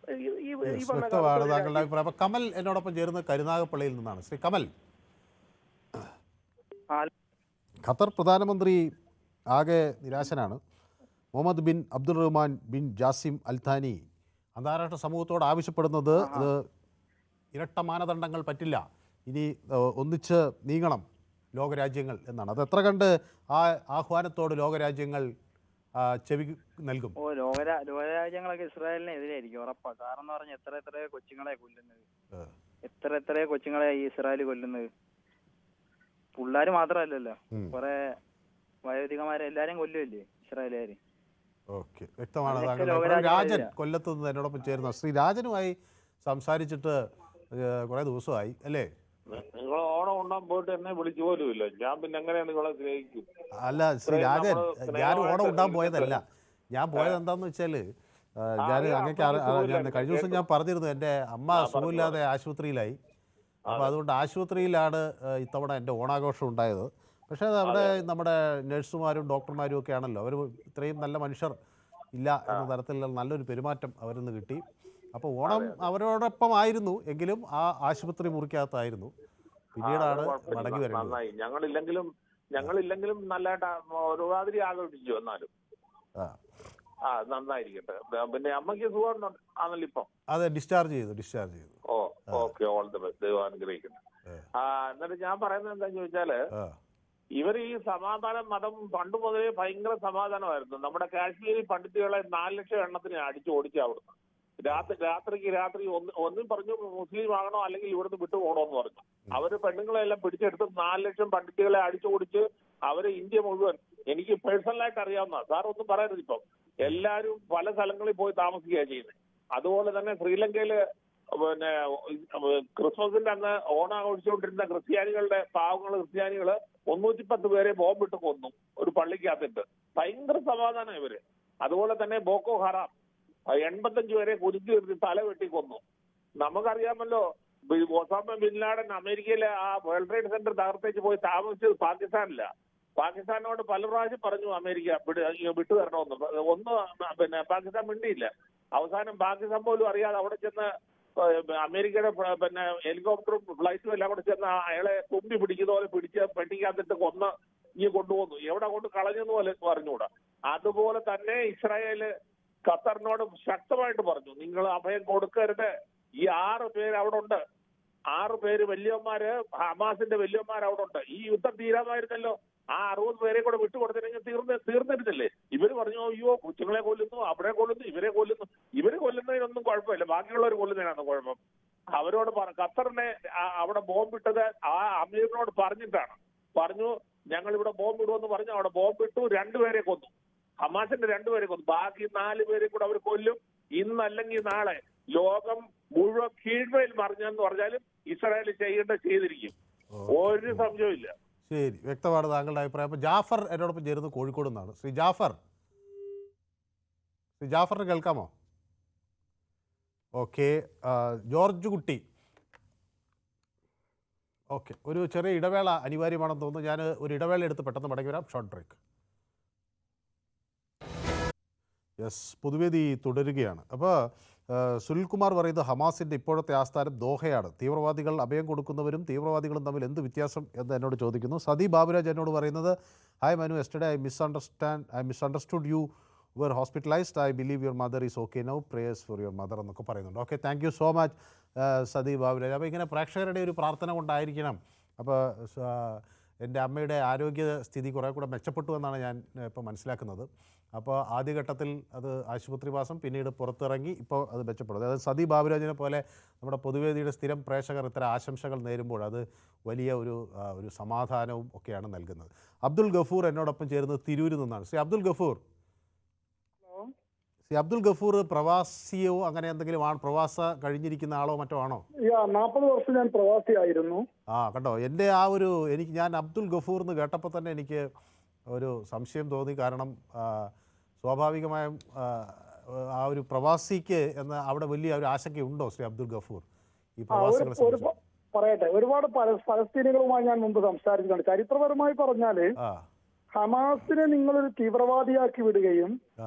[SPEAKER 1] കമൽ എന്നോടൊപ്പം ചേർന്ന് കരുനാഗപ്പള്ളിയിൽ നിന്നാണ്. ശ്രീ കമൽ, ഖത്തർ പ്രധാനമന്ത്രി ആകെ നിരാശനാണ്. Mohammed bin Abdul Rahman bin Jassim Al Thani അന്താരാഷ്ട്ര സമൂഹത്തോട് ആവശ്യപ്പെടുന്നത് ഇത് ഇരട്ട മാനദണ്ഡങ്ങൾ പറ്റില്ല, ഇനി ഒന്നിച്ച് നീങ്ങണം ലോകരാജ്യങ്ങൾ എന്നാണ്. അത് എത്ര കണ്ട് ആ ആഹ്വാനത്തോട് ലോകരാജ്യങ്ങൾ ചെവി നൽകും?
[SPEAKER 16] ലോകരാജ്യങ്ങളൊക്കെ ഇസ്രായേലിനെതിരായിരിക്കും ഉറപ്പാണ്. കാരണം എന്ന് പറഞ്ഞാൽ എത്ര കൊച്ചുങ്ങളെ കൊല്ലുന്നത്, എത്ര കൊച്ചുങ്ങളെ ഈ ഇസ്രായേൽ കൊല്ലുന്നത്. പിള്ളേര് മാത്രമല്ലല്ലോ, കുറെ വയോധികമാരെ എല്ലാരും കൊല്ലുമല്ലേ ഇസ്രായേലുകാര്.
[SPEAKER 1] ഓക്കെ, വ്യക്തമാണ്. രാജൻ കൊല്ലത്ത് നിന്ന് എന്നോടൊപ്പം ചേരുന്ന ശ്രീ രാജനുമായി സംസാരിച്ചിട്ട് കുറെ ദിവസമായി അല്ലേ?
[SPEAKER 18] നിങ്ങൾ ഓണം ഉണ്ടാൻ പോയിട്ട് എന്നെ വിളിച്ചു പോലും ഇല്ല. ഞാൻ പിന്നെ എങ്ങനെ നിങ്ങളെ സ്നേഹിക്കും?
[SPEAKER 1] അല്ല ശ്രീ രാജൻ, ഞാൻ ഓണം ഉണ്ടാൻ പോയതല്ല. ഞാൻ പോയത് എന്താന്ന് വെച്ചാല്, ഞാൻ അങ്ങേക്ക് കഴിഞ്ഞ ദിവസം ഞാൻ പറഞ്ഞിരുന്നു, എൻ്റെ അമ്മ സുഖമില്ലാതെ ആശുപത്രിയിലായി. അപ്പോൾ അതുകൊണ്ട് ആശുപത്രിയിലാണ് ഇത്തവണ എൻ്റെ ഓണാഘോഷം ഉണ്ടായത്. പക്ഷേ അവിടെ നമ്മുടെ നഴ്സുമാരും ഡോക്ടർമാരും ഒക്കെ ആണല്ലോ, അവർ ഇത്രയും നല്ല മനുഷ്യർ ഇല്ല എന്ന തരത്തിലുള്ള നല്ലൊരു പെരുമാറ്റം അവരിൽ നിന്ന് കിട്ടി. അപ്പോൾ ഓണം അവരോടൊപ്പം ആയിരുന്നു, എങ്കിലും ആ ആശുപത്രി മുറിക്കകത്തായിരുന്നു. പിന്നീടാണ് മടങ്ങി വരുന്നത്.
[SPEAKER 18] ഞങ്ങളില്ലെങ്കിലും നല്ലതായിട്ട് ഒരുമാതിരി ആഘോഷിച്ചു. എന്നാലും നന്നായിരിക്കട്ടെ. പിന്നെ അമ്മയ്ക്ക് സുഖം ആണല്ലോ ഇപ്പം?
[SPEAKER 1] അതെ, ഡിസ്ചാർജ് ചെയ്തു.
[SPEAKER 18] ഓക്കെ, ഓൾ ദി ബെസ്റ്റ്, ദൈവം അനുഗ്രഹിക്കുന്നു. എന്നിട്ട് ഞാൻ പറയുന്നത് എന്താന്ന് ചോദിച്ചാല്, ഇവർ ഈ സമാധാന മതം പണ്ട് മുതലേ ഭയങ്കര സമാധാനമായിരുന്നു. നമ്മുടെ കാശ്മീരി പണ്ഡിറ്റുകളെ 4 ലക്ഷം എണ്ണത്തിന് അടിച്ചു ഓടിച്ചു അവിടുന്ന്. രാത്രി ഒന്നും പറഞ്ഞു മുസ്ലിം ആകണോ അല്ലെങ്കിൽ ഇവിടുന്ന് വിട്ടു പോകണോന്ന് പറഞ്ഞു. അവര് പെണ്ണുങ്ങളെല്ലാം പിടിച്ചെടുത്ത് 4 ലക്ഷം പണ്ഡിറ്റുകളെ അടിച്ചു ഓടിച്ച് അവര് ഇന്ത്യ മുഴുവൻ, എനിക്ക് പേഴ്സണലായിട്ട് അറിയാവുന്ന, സാർ ഒന്നും പറയരുത്, ഇപ്പം എല്ലാവരും പല സ്ഥലങ്ങളിൽ പോയി താമസിക്കുകയാണ് ചെയ്യുന്നത്. അതുപോലെ തന്നെ ശ്രീലങ്കയില് പിന്നെ ക്രിസ്മസിന്റെ അന്ന് ഓണാഘോഷിച്ചുകൊണ്ടിരുന്ന പാവങ്ങൾ ക്രിസ്ത്യാനികള് 310 പേരെ ബോംബിട്ട് കൊന്നു ഒരു പള്ളിക്കകത്തിട്ട്. ഭയങ്കര സമാധാനം ഇവര്. അതുപോലെ തന്നെ ബോക്കോ ഹറാം 85 പേരെ കുരുക്കി നിർത്തി തല വെട്ടി കൊന്നു. നമുക്കറിയാമല്ലോ, ഒസാമ ബിൻ ലാഡൻ അമേരിക്കയിലെ ആ വേൾഡ് ട്രേഡ് സെന്റർ തകർത്തേക്ക് പോയി താമസിച്ചത് പാകിസ്ഥാനില്ല. പാകിസ്ഥാനോട് പല പ്രാവശ്യം പറഞ്ഞു അമേരിക്ക വിട്ടു തരണമെന്ന്. പിന്നെ പാകിസ്ഥാൻ മിണ്ടിയില്ല. അവസാനം പാകിസ്ഥാൻ പോലും അറിയാതെ അവിടെ ചെന്ന് അമേരിക്കയുടെ പിന്നെ ഹെലികോപ്റ്ററും ഫ്ലൈറ്റും എല്ലാം കൂടെ ചെന്ന് അയാളെ തുമ്പി പിടിക്കുന്ന പോലെ പിടിച്ച് പെട്ടിക്കകത്തിട്ട് കൊന്ന് കൊണ്ടുപോകുന്നു. എവിടെ കൊണ്ട് കളഞ്ഞെന്ന് പോലെ പറഞ്ഞുകൂടാ. അതുപോലെ തന്നെ ഇസ്രായേല് ഖത്തറിനോട് ശക്തമായിട്ട് പറഞ്ഞു, നിങ്ങൾ അഭയം കൊടുക്കരുത്. ഈ 6 പേര് അവിടെ ഉണ്ട്. 6 പേര് വലിയന്മാര്, ഹമാസിന്റെ വലിയന്മാർ അവിടെ ഉണ്ട്. ഈ യുദ്ധം തീരാമായിരുന്നല്ലോ. ആ 60 പേരെ കൂടെ വിട്ടുകൊടുത്തില്ലെങ്കിൽ തീർന്നിരുന്നില്ലേ? ഇവര് പറഞ്ഞു, അയ്യോ കൊച്ചുങ്ങളെ കൊല്ലുന്നു, അവിടെ കൊല്ലുന്നു, ഇവരെ കൊല്ലുന്നു. ഇവര് കൊല്ലുന്നതിനൊന്നും കുഴപ്പമില്ല, ബാക്കിയുള്ളവർ കൊല്ലുന്നതിനാണ് കുഴപ്പം. അവരോട് ഖത്തറിനെ അവിടെ ബോംബിട്ടത് ആ അമീറിനോട് പറഞ്ഞു ഞങ്ങൾ ഇവിടെ ബോംബിടുമെന്ന് പറഞ്ഞു. അവിടെ ബോംബിട്ടു, 2 പേരെ കൊന്നു. ഹമാസിന്റെ 2 പേരെ കൊന്നു. ബാക്കി 4 പേരെ കൂടെ അവർ കൊല്ലും. ഇന്നല്ലെങ്കിൽ നാളെ ലോകം മുഴുവൻ കീഴ്മയിൽ മറിഞ്ഞെന്ന് പറഞ്ഞാലും ഇസ്രായേൽ ചെയ്തിരിക്കും. ഒരു സംശയമില്ല.
[SPEAKER 1] ശരി, വ്യക്തമാണ് താങ്കളുടെ അഭിപ്രായം. അപ്പോൾ ജാഫർ എന്നോടൊപ്പം ചേരുന്നു കോഴിക്കോട് നിന്നാണ്. ശ്രീ ജാഫറിന് കേൾക്കാമോ? ഓക്കെ. ജോർജ് കുട്ടി. ഓക്കെ, ഒരു ചെറിയ ഇടവേള അനിവാര്യമാണെന്ന് തോന്നുന്നു. ഞാൻ ഒരു ഇടവേള എടുത്ത് പെട്ടെന്ന് മടങ്ങി വരാം. Short break. യെസ്, പൊതുവേദി തുടരുകയാണ്. അപ്പോൾ സുനിൽകുമാർ പറയുന്നത് ഹമാസിൻ്റെ ഇപ്പോഴത്തെ ആസ്ഥാനം ദോഹയാണ്. തീവ്രവാദികൾ അഭയം കൊടുക്കുന്നവരും തീവ്രവാദികളും തമ്മിൽ എന്ത് വ്യത്യാസം എന്ന് എന്നോട് ചോദിക്കുന്നു. സതി ബാബുരാജ് എന്നോട് പറയുന്നത്, hi Manu, yesterday I misunderstood you were hospitalized. I believe your mother is okay now. Prayers for your mother എന്നൊക്കെ പറയുന്നുണ്ട്. Okay, thank you so much Sathi Baburaj. അപ്പോൾ ഇങ്ങനെ പ്രേക്ഷകരുടെ ഒരു പ്രാർത്ഥന കൊണ്ടായിരിക്കണം. അപ്പോൾ എൻ്റെ അമ്മയുടെ ആരോഗ്യസ്ഥിതി കുറേ കൂടെ മെച്ചപ്പെട്ടു എന്നാണ് ഞാൻ ഇപ്പോൾ മനസ്സിലാക്കുന്നത്. അപ്പോൾ ആദ്യഘട്ടത്തിൽ അത് ആശുപത്രിവാസം, പിന്നീട് പുറത്തിറങ്ങി, ഇപ്പോൾ അത് മെച്ചപ്പെടും. അതായത് സതി ബാബുരാജിനെ പോലെ നമ്മുടെ പൊതുവേദിയുടെ സ്ഥിരം പ്രേക്ഷകർ ഇത്തരം ആശംസകൾ നേരുമ്പോൾ അത് വലിയ ഒരു സമാധാനവും ഒക്കെയാണ് നൽകുന്നത്. അബ്ദുൽ ഗഫൂർ എന്നോടൊപ്പം ചേരുന്നത് തിരൂരിൽ നിന്നാണ്. ശ്രീ അബ്ദുൽ ഗഫൂർ പ്രവാസിയോ അങ്ങനെ എന്തെങ്കിലും ആണ്? പ്രവാസ കഴിഞ്ഞിരിക്കുന്ന ആളോ മറ്റോ ആണോ?
[SPEAKER 19] 40 വർഷം ഞാൻ പ്രവാസിയായിരുന്നു.
[SPEAKER 1] കണ്ടോ, എൻ്റെ ഞാൻ അബ്ദുൽ ഗഫൂർ എന്ന് കേട്ടപ്പോൾ തന്നെ എനിക്ക് ഒരു സംശയം തോന്നി. കാരണം സ്വാഭാവികമായും ആ ഒരു പ്രവാസിക്ക് എന്ന അവിടെ വലിയ ഒരു ആശങ്കയുണ്ടോ ശ്രീ അബ്ദുൽ ഗഫൂർ ഈ പ്രവാസികളെ?
[SPEAKER 19] പറയട്ടെ, ഒരുപാട് പലസ്തീനികളുമായി ഞാൻ മുമ്പ് സംസാരിച്ചിട്ടുണ്ട്. ചരിത്രപരമായി പറഞ്ഞാല് ഹമാസിനെ നിങ്ങളൊരു തീവ്രവാദിയാക്കി വിടുകയും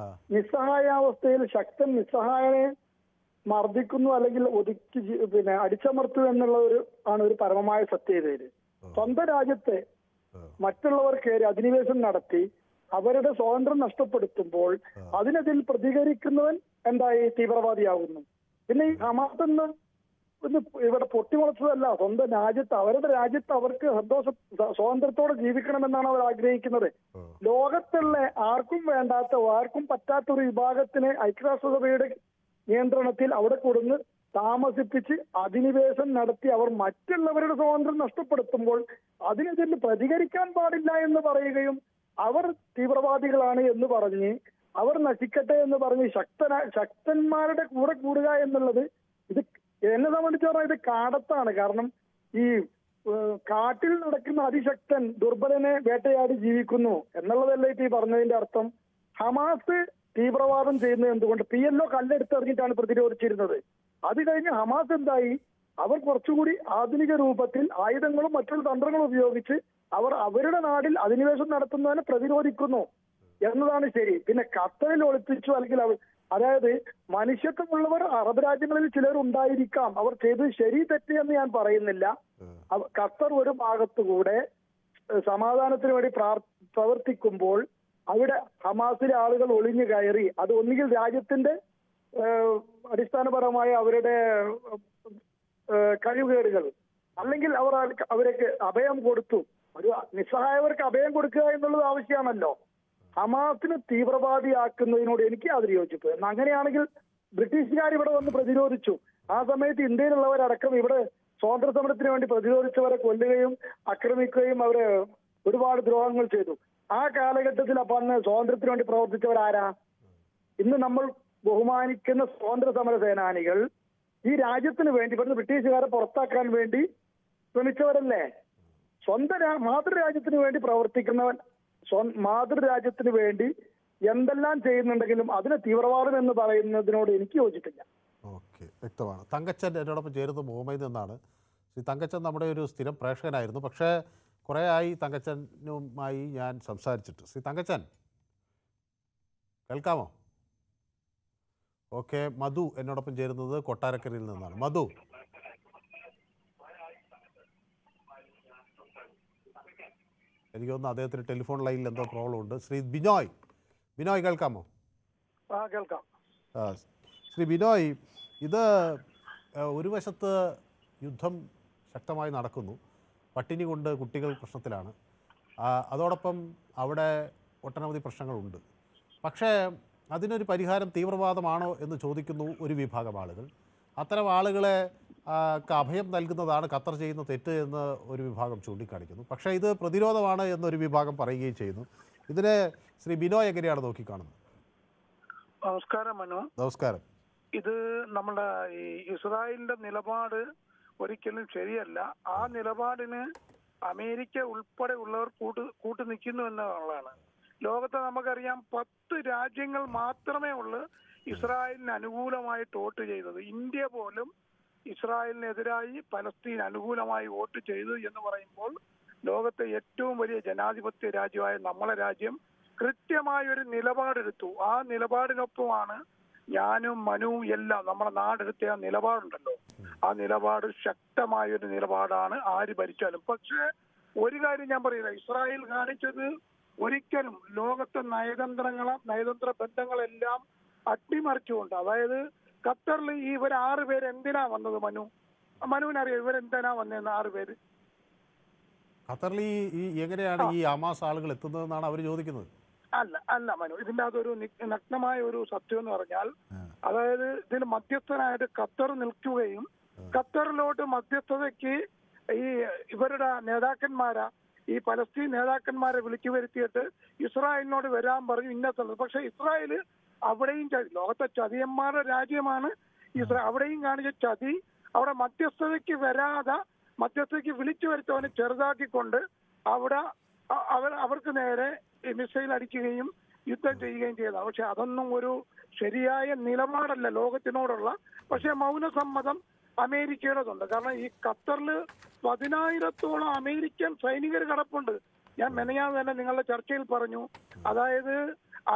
[SPEAKER 19] നിസ്സഹായാവസ്ഥയിൽ ശക്തൻ നിസ്സഹായനെ മർദ്ദിക്കുന്നു അല്ലെങ്കിൽ ഒതുക്കി അടിച്ചമർത്തു എന്നുള്ള ഒരു പരമമായ സത്യതയില് സ്വന്തം രാജ്യത്തെ മറ്റുള്ളവർ കയറി അധിനിവേശം നടത്തി അവരുടെ സ്വാതന്ത്ര്യം നഷ്ടപ്പെടുത്തുമ്പോൾ അതിനെതിൽ പ്രതികരിക്കുന്നവൻ എന്തായി തീവ്രവാദിയാകുന്നു. പിന്നെ ഈ ഹമാസ് ഇവിടെ പൊട്ടിമുളച്ചതല്ല, സ്വന്തം രാജ്യത്ത് അവരുടെ രാജ്യത്ത് അവർക്ക് സ്വാതന്ത്ര്യത്തോടെ ജീവിക്കണമെന്നാണ് അവർ ആഗ്രഹിക്കുന്നത്. ലോകത്തുള്ള ആർക്കും വേണ്ടാത്ത ആർക്കും പറ്റാത്ത ഒരു വിഭാഗത്തിനെ ഐക്യരാഷ്ട്രസഭയുടെ നിയന്ത്രണത്തിൽ അവിടെ കൊടുന്ന് താമസിപ്പിച്ച് അധിനിവേശം നടത്തി അവർ മറ്റുള്ളവരുടെ സ്വാതന്ത്ര്യം നഷ്ടപ്പെടുത്തുമ്പോൾ അതിനെതിരെ പ്രതികരിക്കാൻ പാടില്ല എന്ന് പറയുകയും അവർ തീവ്രവാദികളാണ് എന്ന് പറഞ്ഞ് അവർ നശിക്കട്ടെ എന്ന് പറഞ്ഞ് ശക്തന്മാരുടെ കൂടെ കൂടുക എന്നുള്ളത് ഇത് എന്നെ സംബന്ധിച്ച് പറഞ്ഞാൽ ഇത് കാടത്താണ്. കാരണം ഈ കാട്ടിൽ നടക്കുന്ന അതിശക്തൻ ദുർബലനെ വേട്ടയാടി ജീവിക്കുന്നു എന്നുള്ളതല്ലേ ഈ പറഞ്ഞതിന്റെ അർത്ഥം. ഹമാസ് തീവ്രവാദം ചെയ്യുന്നത് എന്തുകൊണ്ട്? PLO കല്ലെടുത്തെറിഞ്ഞിട്ടാണ് പ്രതിരോധിച്ചിരുന്നത്. അത് കഴിഞ്ഞ് ഹമാസ് എന്തായി? അവർ കുറച്ചുകൂടി ആധുനിക രൂപത്തിൽ ആയുധങ്ങളും മറ്റുള്ള തന്ത്രങ്ങളും ഉപയോഗിച്ച് അവർ അവരുടെ നാടിൽ അധിനിവേശം നടത്തുന്നതിനെ പ്രതിരോധിക്കുന്നു എന്നതാണ് ശരി. പിന്നെ ഖത്തറിൽ ഒളിപ്പിച്ചു അല്ലെങ്കിൽ അതായത് മനുഷ്യത്വമുള്ളവർ അറബ് രാജ്യങ്ങളിൽ ചിലർ ഉണ്ടായിരിക്കാം. അവർ ചെയ്തത് ശരി തെറ്റ് എന്ന് ഞാൻ പറയുന്നില്ല. ഖത്തർ ഒരു ഭാഗത്തുകൂടെ സമാധാനത്തിന് വേണ്ടി പ്രവർത്തിക്കുമ്പോൾ അവിടെ ഹമാസിലെ ആളുകൾ ഒളിഞ്ഞു കയറി അത് ഒന്നുകിൽ രാജ്യത്തിന്റെ അടിസ്ഥാനപരമായ അവരുടെ കഴിവുകേടുകൾ അല്ലെങ്കിൽ അവർക്ക് അഭയം കൊടുത്തു. ഒരു നിസ്സഹായവർക്ക് അഭയം കൊടുക്കുക എന്നുള്ളത് ആവശ്യമാണല്ലോ. ഹമാസിനെ തീവ്രവാദിയാക്കുന്നതിനോട് എനിക്ക് യാതൊരു യോജിപ്പ്. അങ്ങനെയാണെങ്കിൽ ബ്രിട്ടീഷുകാർ ഇവിടെ വന്ന് പ്രതിരോധിച്ചു. ആ സമയത്ത് ഇന്ത്യയിലുള്ളവരടക്കം ഇവിടെ സ്വാതന്ത്ര്യ സമരത്തിന് വേണ്ടി പ്രതിരോധിച്ചവരെ കൊല്ലുകയും ആക്രമിക്കുകയും അവരെ ഒരുപാട് ദ്രോഹങ്ങൾ ചെയ്തു. ആ കാലഘട്ടത്തിൽ അപ്പൊ അന്ന് സ്വാതന്ത്ര്യത്തിന് വേണ്ടി പ്രവർത്തിച്ചവരാരാ? ഇന്ന് നമ്മൾ ബഹുമാനിക്കുന്ന സ്വാതന്ത്ര്യ സമര സേനാനികൾ ഈ രാജ്യത്തിന് വേണ്ടി ഇവിടുന്ന് ബ്രിട്ടീഷുകാരെ പുറത്താക്കാൻ വേണ്ടി ശ്രമിച്ചവരല്ലേ? സ്വന്തം മാതൃരാജ്യത്തിന് വേണ്ടി പ്രവർത്തിക്കുന്നവൻ മാതൃരാജ്യത്തിന് വേണ്ടി എന്തെല്ലാം ചെയ്യുന്നുണ്ടെങ്കിലും അതിനെ തീവ്രവാദം എന്ന് പറയുന്നതിനോട് എനിക്ക് യോജിപ്പില്ല.
[SPEAKER 1] ഓക്കെ, വ്യക്തമാണ്. തങ്കച്ചൻ എന്നോടൊപ്പം ചേരുന്നത് മുഹമ്മയിൽ നിന്നാണ്. ശ്രീ തങ്കച്ചൻ നമ്മുടെ ഒരു സ്ഥിരം പ്രേക്ഷകനായിരുന്നു. പക്ഷേ കുറേ ആയി തങ്കച്ചനുമായി ഞാൻ സംസാരിച്ചിട്ട്. ശ്രീ തങ്കച്ചൻ കേൾക്കാമോ? ഓക്കെ, മധു എന്നോടൊപ്പം ചേരുന്നത് കൊട്ടാരക്കരയിൽ നിന്നാണ്. മധു, എനിക്ക് തോന്നുന്നു അദ്ദേഹത്തിന് ടെലിഫോൺ ലൈനിൽ എന്തോ പ്രോബ്ലം ഉണ്ട്. ശ്രീ ബിനോയ് കേൾക്കാമോ?
[SPEAKER 19] കേൾക്കാം.
[SPEAKER 1] ശ്രീ ബിനോയ്, ഇത് ഒരു വശത്ത് യുദ്ധം ശക്തമായി നടക്കുന്നു, പട്ടിണി കൊണ്ട് കുട്ടികൾ പ്രശ്നത്തിലാണ്, അതോടൊപ്പം അവിടെ ഒട്ടനവധി പ്രശ്നങ്ങളുണ്ട്. പക്ഷേ അതിനൊരു പരിഹാരം തീവ്രവാദമാണോ എന്ന് ചോദിക്കുന്നു ഒരു വിഭാഗം ആളുകൾ. അത്തരം ആളുകളെ അഭയം നൽകുന്നതാണ് ഖത്തർ ചെയ്യുന്ന തെറ്റ് എന്ന് ഒരു വിഭാഗം ചൂണ്ടിക്കാണിക്കുന്നു. പക്ഷേ ഇത് പ്രതിരോധമാണ് എന്നൊരു വിഭാഗം പറയുകയും ചെയ്യുന്നു. ഇതിനെ ശ്രീ ബിനോയ് എങ്ങനെയാണ് നോക്കിക്കാണുന്നത്?
[SPEAKER 20] നമസ്കാരം മനു.
[SPEAKER 1] നമസ്കാരം.
[SPEAKER 20] ഇത് നമ്മുടെ ഈ ഇസ്രായേലിന്റെ നിലപാട് ഒരിക്കലും ശരിയല്ല. ആ നിലപാടിന് അമേരിക്ക ഉൾപ്പെടെ ഉള്ളവർ കൂട്ടു നിൽക്കുന്നു എന്നുള്ളതാണ്. ലോകത്തെ നമുക്കറിയാം 10 രാജ്യങ്ങൾ മാത്രമേ ഉള്ളൂ ഇസ്രായേലിന് അനുകൂലമായിട്ട് വോട്ട് ചെയ്തത്. ഇന്ത്യ പോലും ഇസ്രായേലിനെതിരായി പലസ്തീൻ അനുകൂലമായി വോട്ട് ചെയ്തു എന്ന് പറയുമ്പോൾ ലോകത്തെ ഏറ്റവും വലിയ ജനാധിപത്യ രാജ്യമായ നമ്മളെ രാജ്യം കൃത്യമായ ഒരു നിലപാടെടുത്തു. ആ നിലപാടിനൊപ്പമാണ് ഞാനും മനുവും എല്ലാം നമ്മുടെ നാടെടുത്ത ആ നിലപാടുണ്ടല്ലോ, ആ നിലപാട് ശക്തമായ ഒരു നിലപാടാണ് ആര് ഭരിച്ചാലും. പക്ഷേ ഒരു കാര്യം ഞാൻ പറയുക, ഇസ്രായേൽ കാണിച്ചത് ഒരിക്കലും ലോകത്തെ നയതന്ത്ര ബന്ധങ്ങളെല്ലാം അട്ടിമറിച്ചുകൊണ്ട്, അതായത് ഖത്തറിൽ ഈ ഇവർ 6 പേര് എന്തിനാ വന്നത്? മനുവിനറിയാം ഇവരെന്തിനാ വന്നതെന്ന്? 6 പേര്
[SPEAKER 1] ഖത്തറിൽ ഈ എങ്ങനെയാണ് ഈ ഹമാസ് ആളുകൾ എത്തുന്നതെന്നാണ് അവർ ചോദിക്കുന്നത്.
[SPEAKER 20] അല്ല മനു, ഇതിന്റെ അകത്തൊരു നഗ്നമായ ഒരു സത്യം എന്ന് പറഞ്ഞാൽ, അതായത് ഇതിൽ മധ്യസ്ഥനായിട്ട് ഖത്തർ നിൽക്കുകയും ഖത്തറിലോട്ട് മധ്യസ്ഥതയ്ക്ക് ഈ ഇവരുടെ ഈ പലസ്തീൻ നേതാക്കന്മാരെ വിളിച്ചു വരുത്തിയിട്ട് ഇസ്രായേലിനോട് വരാൻ പറഞ്ഞു ഇന്ന സ്ഥലത്ത്. പക്ഷെ ഇസ്രായേല് അവിടെയും ലോകത്തെ ചതിയന്മാരുടെ രാജ്യമാണ് അവിടെയും കാണിച്ച ചതി. അവിടെ മധ്യസ്ഥതയ്ക്ക് വിളിച്ചു വരുത്തവനെ ചെറുതാക്കിക്കൊണ്ട് അവിടെ അവർക്ക് നേരെ മിസൈൽ അടിക്കുകയും യുദ്ധം ചെയ്യുകയും ചെയ്തതാണ്. പക്ഷെ അതൊന്നും ഒരു ശരിയായ നിലപാടല്ല ലോകത്തിനോടുള്ള. പക്ഷെ മൗനസമ്മതം അമേരിക്കയുടേതുണ്ട്. കാരണം ഈ ഖത്തറിൽ 10,000-ഓളം അമേരിക്കൻ സൈനികർ കിടപ്പുണ്ട്. ഞാൻ മെനഞ്ഞാന്ന് തന്നെ നിങ്ങളുടെ ചർച്ചയിൽ പറഞ്ഞു, അതായത്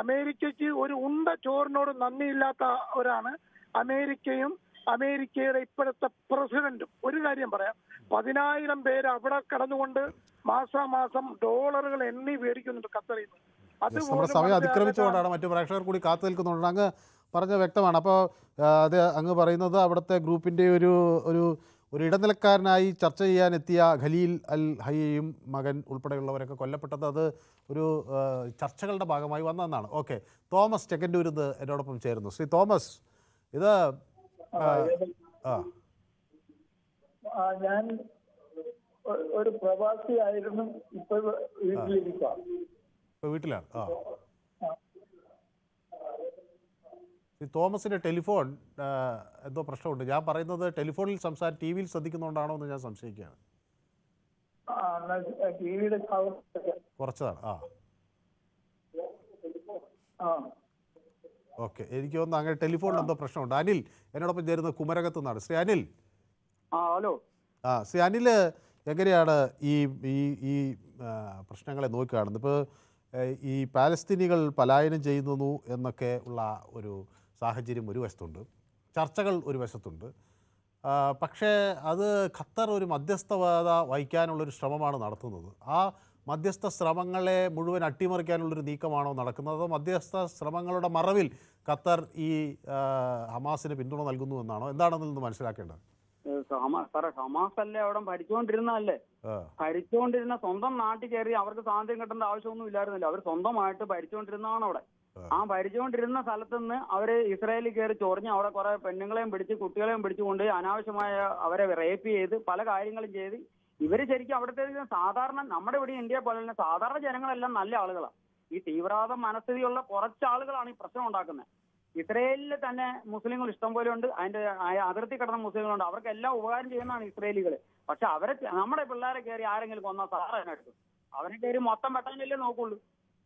[SPEAKER 20] അമേരിക്കയ്ക്ക് ഒരു ഉണ്ട ചോറിനോട് നന്ദിയില്ലാത്തവരാണ് അമേരിക്കയും അമേരിക്കയുടെ ഇപ്പോഴത്തെ പ്രസിഡന്റും. ഒരു കാര്യം പറയാം, 10,000 പേര് അവിടെ കടന്നുകൊണ്ട് മാസാമാസം ഡോളറുകൾ എണ്ണി മേടിക്കുന്നുണ്ട് ഖത്തറിൽ നിന്ന്.
[SPEAKER 1] നമ്മുടെ സമയം അതിക്രമിച്ചുകൊണ്ടാണ്, മറ്റു പ്രേക്ഷകർ കൂടി കാത്തു നിൽക്കുന്നുണ്ട്. അങ്ങ് പറഞ്ഞ വ്യക്തമാണ്. അപ്പോൾ അത് അങ്ങ് പറയുന്നത് അവിടുത്തെ ഗ്രൂപ്പിൻ്റെ ഒരു ഇടനിലക്കാരനായി ചർച്ച ചെയ്യാനെത്തിയ ഖലീൽ അൽ ഹയ്യയും മകൻ ഉൾപ്പെടെയുള്ളവരൊക്കെ കൊല്ലപ്പെട്ടത് അത് ഒരു ചർച്ചകളുടെ ഭാഗമായി വന്നതെന്നാണ്. ഓക്കെ, തോമസ് ചെക്കൻഡൂരിന്ന് എന്നോടൊപ്പം ചേരുന്നു. ശ്രീ തോമസ്, ഇത്
[SPEAKER 21] ഞാൻ ഒരു പ്രവാസിയായിരുന്നു, ഇപ്പൊ
[SPEAKER 1] വീട്ടിലാണ്. ഈ തോമസിന്റെ ടെലിഫോൺ എന്തോ പ്രശ്നമുണ്ട്. ഞാൻ പറയുന്നത് ടെലിഫോണിൽ ടി വിയിൽ ശ്രദ്ധിക്കുന്നുണ്ടാണോ എന്ന് ഞാൻ സംശയിക്കുകയാണ്. കുറച്ചതാണ്. ഓക്കെ, എനിക്ക് തോന്നുന്നു അങ്ങനെ ടെലിഫോണിൽ എന്തോ പ്രശ്നമുണ്ട്. അനിൽ എന്നോടൊപ്പം ചേരുന്നത് കുമരകത്ത് നിന്നാണ്. ശ്രീ അനിൽ.
[SPEAKER 21] ഹലോ.
[SPEAKER 1] ശ്രീ അനിൽ, എങ്ങനെയാണ് ഈ പ്രശ്നങ്ങളെ നോക്കിക്കാണുന്നത്? ഇപ്പോൾ ഈ പാലസ്തീനികൾ പലായനം ചെയ്യുന്നു എന്നൊക്കെ ഉള്ള ഒരു സാഹചര്യം ഒരു വശത്തുണ്ട്, ചർച്ചകൾ ഒരു വശത്തുണ്ട്. പക്ഷേ അത് ഖത്തർ ഒരു മധ്യസ്ഥത വഹിക്കാനുള്ളൊരു ശ്രമമാണ് നടത്തുന്നത്. ആ മധ്യസ്ഥ ശ്രമങ്ങളെ മുഴുവൻ അട്ടിമറിക്കാനുള്ളൊരു നീക്കമാണോ നടക്കുന്നത്? അതോ മധ്യസ്ഥ ശ്രമങ്ങളുടെ മറവിൽ ഖത്തർ ഈ ഹമാസിന് പിന്തുണ നൽകുന്നു എന്നാണോ? എന്താണെന്ന് നിന്ന് മനസ്സിലാക്കേണ്ടത്?
[SPEAKER 14] ഹമാസ് അല്ലേ അവിടെ ഭരിച്ചുകൊണ്ടിരുന്നതല്ലേ? ഭരിച്ചുകൊണ്ടിരുന്ന സ്വന്തം നാട്ടിൽ കയറി അവർക്ക് സ്വാതന്ത്ര്യം കിട്ടേണ്ട ആവശ്യമൊന്നും ഇല്ലായിരുന്നില്ല. അവർ സ്വന്തമായിട്ട് ഭരിച്ചുകൊണ്ടിരുന്നതാണ് അവിടെ. ആ ഭരിച്ചുകൊണ്ടിരുന്ന സ്ഥലത്ത് നിന്ന് അവര് ഇസ്രായേലിൽ കയറി ചൊറിഞ്ഞ് അവിടെ കുറെ പെണ്ണുങ്ങളെയും പിടിച്ച് കുട്ടികളെയും പിടിച്ചുകൊണ്ട് അനാവശ്യമായ അവരെ റേപ്പ് ചെയ്ത് പല കാര്യങ്ങളും ചെയ്ത് ഇവര് ശരിക്കും അവിടുത്തെ സാധാരണ നമ്മുടെ ഇവിടെ ഇന്ത്യ പോലെ തന്നെ സാധാരണ ജനങ്ങളെല്ലാം നല്ല ആളുകളാണ്. ഈ തീവ്രവാദ മനസ്ഥിതിയുള്ള കുറച്ച് ആളുകളാണ് ഈ പ്രശ്നം ഉണ്ടാക്കുന്നത്. ഇസ്രയേലിൽ തന്നെ മുസ്ലിങ്ങൾ ഇഷ്ടം പോലെ ഉണ്ട്, അതിന്റെ അതിർത്തി കടന്ന മുസ്ലിങ്ങളുണ്ട്. അവർക്കെല്ലാം ഉപകാരം ചെയ്യുന്നതാണ് ഇസ്രയേലികൾ. പക്ഷെ അവരെ നമ്മുടെ പിള്ളേരെ കയറി ആരെങ്കിലും കൊന്നാൽ സാറെടുക്കും, അവരെ കയറി മൊത്തം വെട്ടാനല്ലേ നോക്കുള്ളൂ.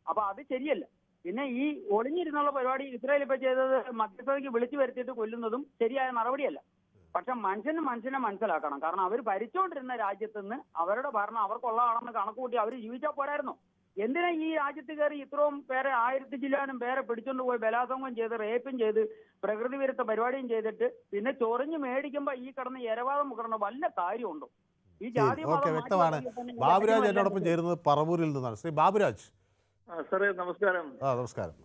[SPEAKER 14] അപ്പൊ അത് ശരിയല്ല. പിന്നെ ഈ ഒളിഞ്ഞിരുന്നുള്ള പരിപാടി ഇസ്രായേൽ ഇപ്പൊ ചെയ്തത് മധ്യസ്ഥതയ്ക്ക് വിളിച്ചു വരുത്തിയിട്ട് കൊല്ലുന്നതും ശരിയായ നടപടിയല്ല. പക്ഷെ മനുഷ്യനെ മനസ്സിലാക്കണം. കാരണം അവർ ഭരിച്ചുകൊണ്ടിരുന്ന രാജ്യത്ത് നിന്ന് അവരുടെ ഭരണം അവർക്കുള്ളതാണെന്ന് കണക്കുകൂട്ടി അവർ ജീവിച്ചാൽ പോരായിരുന്നു. എന്തിനാ ഈ രാജ്യത്ത് കയറി ഇത്രയും പേരെ 1000 ചില്ലാനും പേരെ പിടിച്ചോണ്ട് പോയി ബലാത്സംഗം ചെയ്ത് റേപ്പും ചെയ്ത് പ്രകൃതി വിരുദ്ധ പരിപാടിയും ചെയ്തിട്ട് പിന്നെ ചൊറിഞ്ഞ് മേടിക്കുമ്പോ ഈ കിടന്ന് ഇരവാദം മുക്കണ വല്ല കാര്യമുണ്ടോ? ഈ ജാതി
[SPEAKER 1] വ്യക്തമാണ്. ബാബുരാജ് എന്നോടൊപ്പം ചേരുന്നത് പറവൂരിൽ നിന്നാണ്. ശ്രീ ബാബുരാജ്.
[SPEAKER 9] സാറേ നമസ്കാരം.
[SPEAKER 1] നമസ്കാരം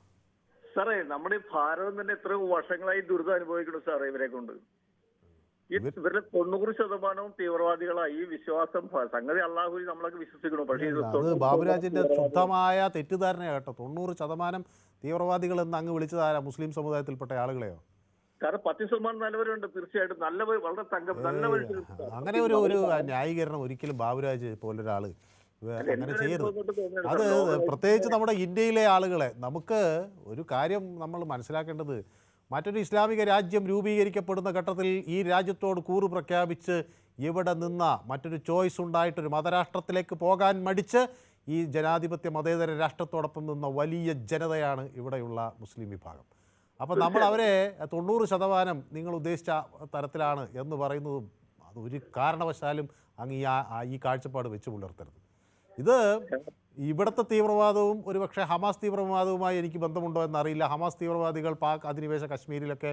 [SPEAKER 9] സാറേ. നമ്മുടെ ഭാരതം തന്നെ എത്രയോ വർഷങ്ങളായി ദുരിതം അനുഭവിക്കണം സാറേ ഇവരെ കൊണ്ട്. ഇവരുടെ 90% തീവ്രവാദികളായി. ഈ വിശ്വാസം സംഗതി അള്ളാഹുവിൽ നമ്മളൊക്കെ വിശ്വസിക്കണം. പക്ഷേ
[SPEAKER 1] ബാബുരാജിന്റെ ശുദ്ധമായ തെറ്റിദ്ധാരണ കേട്ടോ. 90% തീവ്രവാദികൾ എന്ന് അങ്ങ് വിളിച്ചതാരാ? മുസ്ലിം സമുദായത്തിൽപ്പെട്ട ആളുകളെയോ?
[SPEAKER 9] കാരണം 10% നല്ലവരുണ്ട്. തീർച്ചയായിട്ടും നല്ലവർ, വളരെ നല്ലവർ.
[SPEAKER 1] അങ്ങനെ ഒരു ന്യായീകരണം ഒരിക്കലും ബാബുരാജ് പോലൊരാള് അങ്ങനെ ചെയ്യരുത്. അത് പ്രത്യേകിച്ച് നമ്മുടെ ഇന്ത്യയിലെ ആളുകളെ. നമുക്ക് ഒരു കാര്യം നമ്മൾ മനസ്സിലാക്കേണ്ടത്, മറ്റൊരു ഇസ്ലാമിക രാജ്യം രൂപീകരിക്കപ്പെടുന്ന ഘട്ടത്തിൽ ഈ രാജ്യത്തോട് കൂറ് പ്രഖ്യാപിച്ച് ഇവിടെ നിന്ന മറ്റൊരു ചോയ്സ് ഉണ്ടായിട്ടൊരു മതരാഷ്ട്രത്തിലേക്ക് പോകാൻ മടിച്ച് ഈ ജനാധിപത്യ മതേതര രാഷ്ട്രത്തോടൊപ്പം നിന്ന വലിയ ജനതയാണ് ഇവിടെയുള്ള മുസ്ലിം വിഭാഗം. അപ്പോൾ നമ്മൾ അവരെ 90% നിങ്ങൾ ഉദ്ദേശിച്ച തരത്തിലാണ് എന്ന് പറയുന്നതും അത് ഒരു കാരണവശാലും അങ്ങ് ഈ കാഴ്ചപ്പാട് വെച്ച് പുലർത്തരുത്. ഇത് ഇവിടുത്തെ തീവ്രവാദവും ഒരുപക്ഷെ ഹമാസ് തീവ്രവാദവുമായി എനിക്ക് ബന്ധമുണ്ടോ എന്നറിയില്ല. ഹമാസ് തീവ്രവാദികൾ പാക് അധിനിവേശ കശ്മീരിലൊക്കെ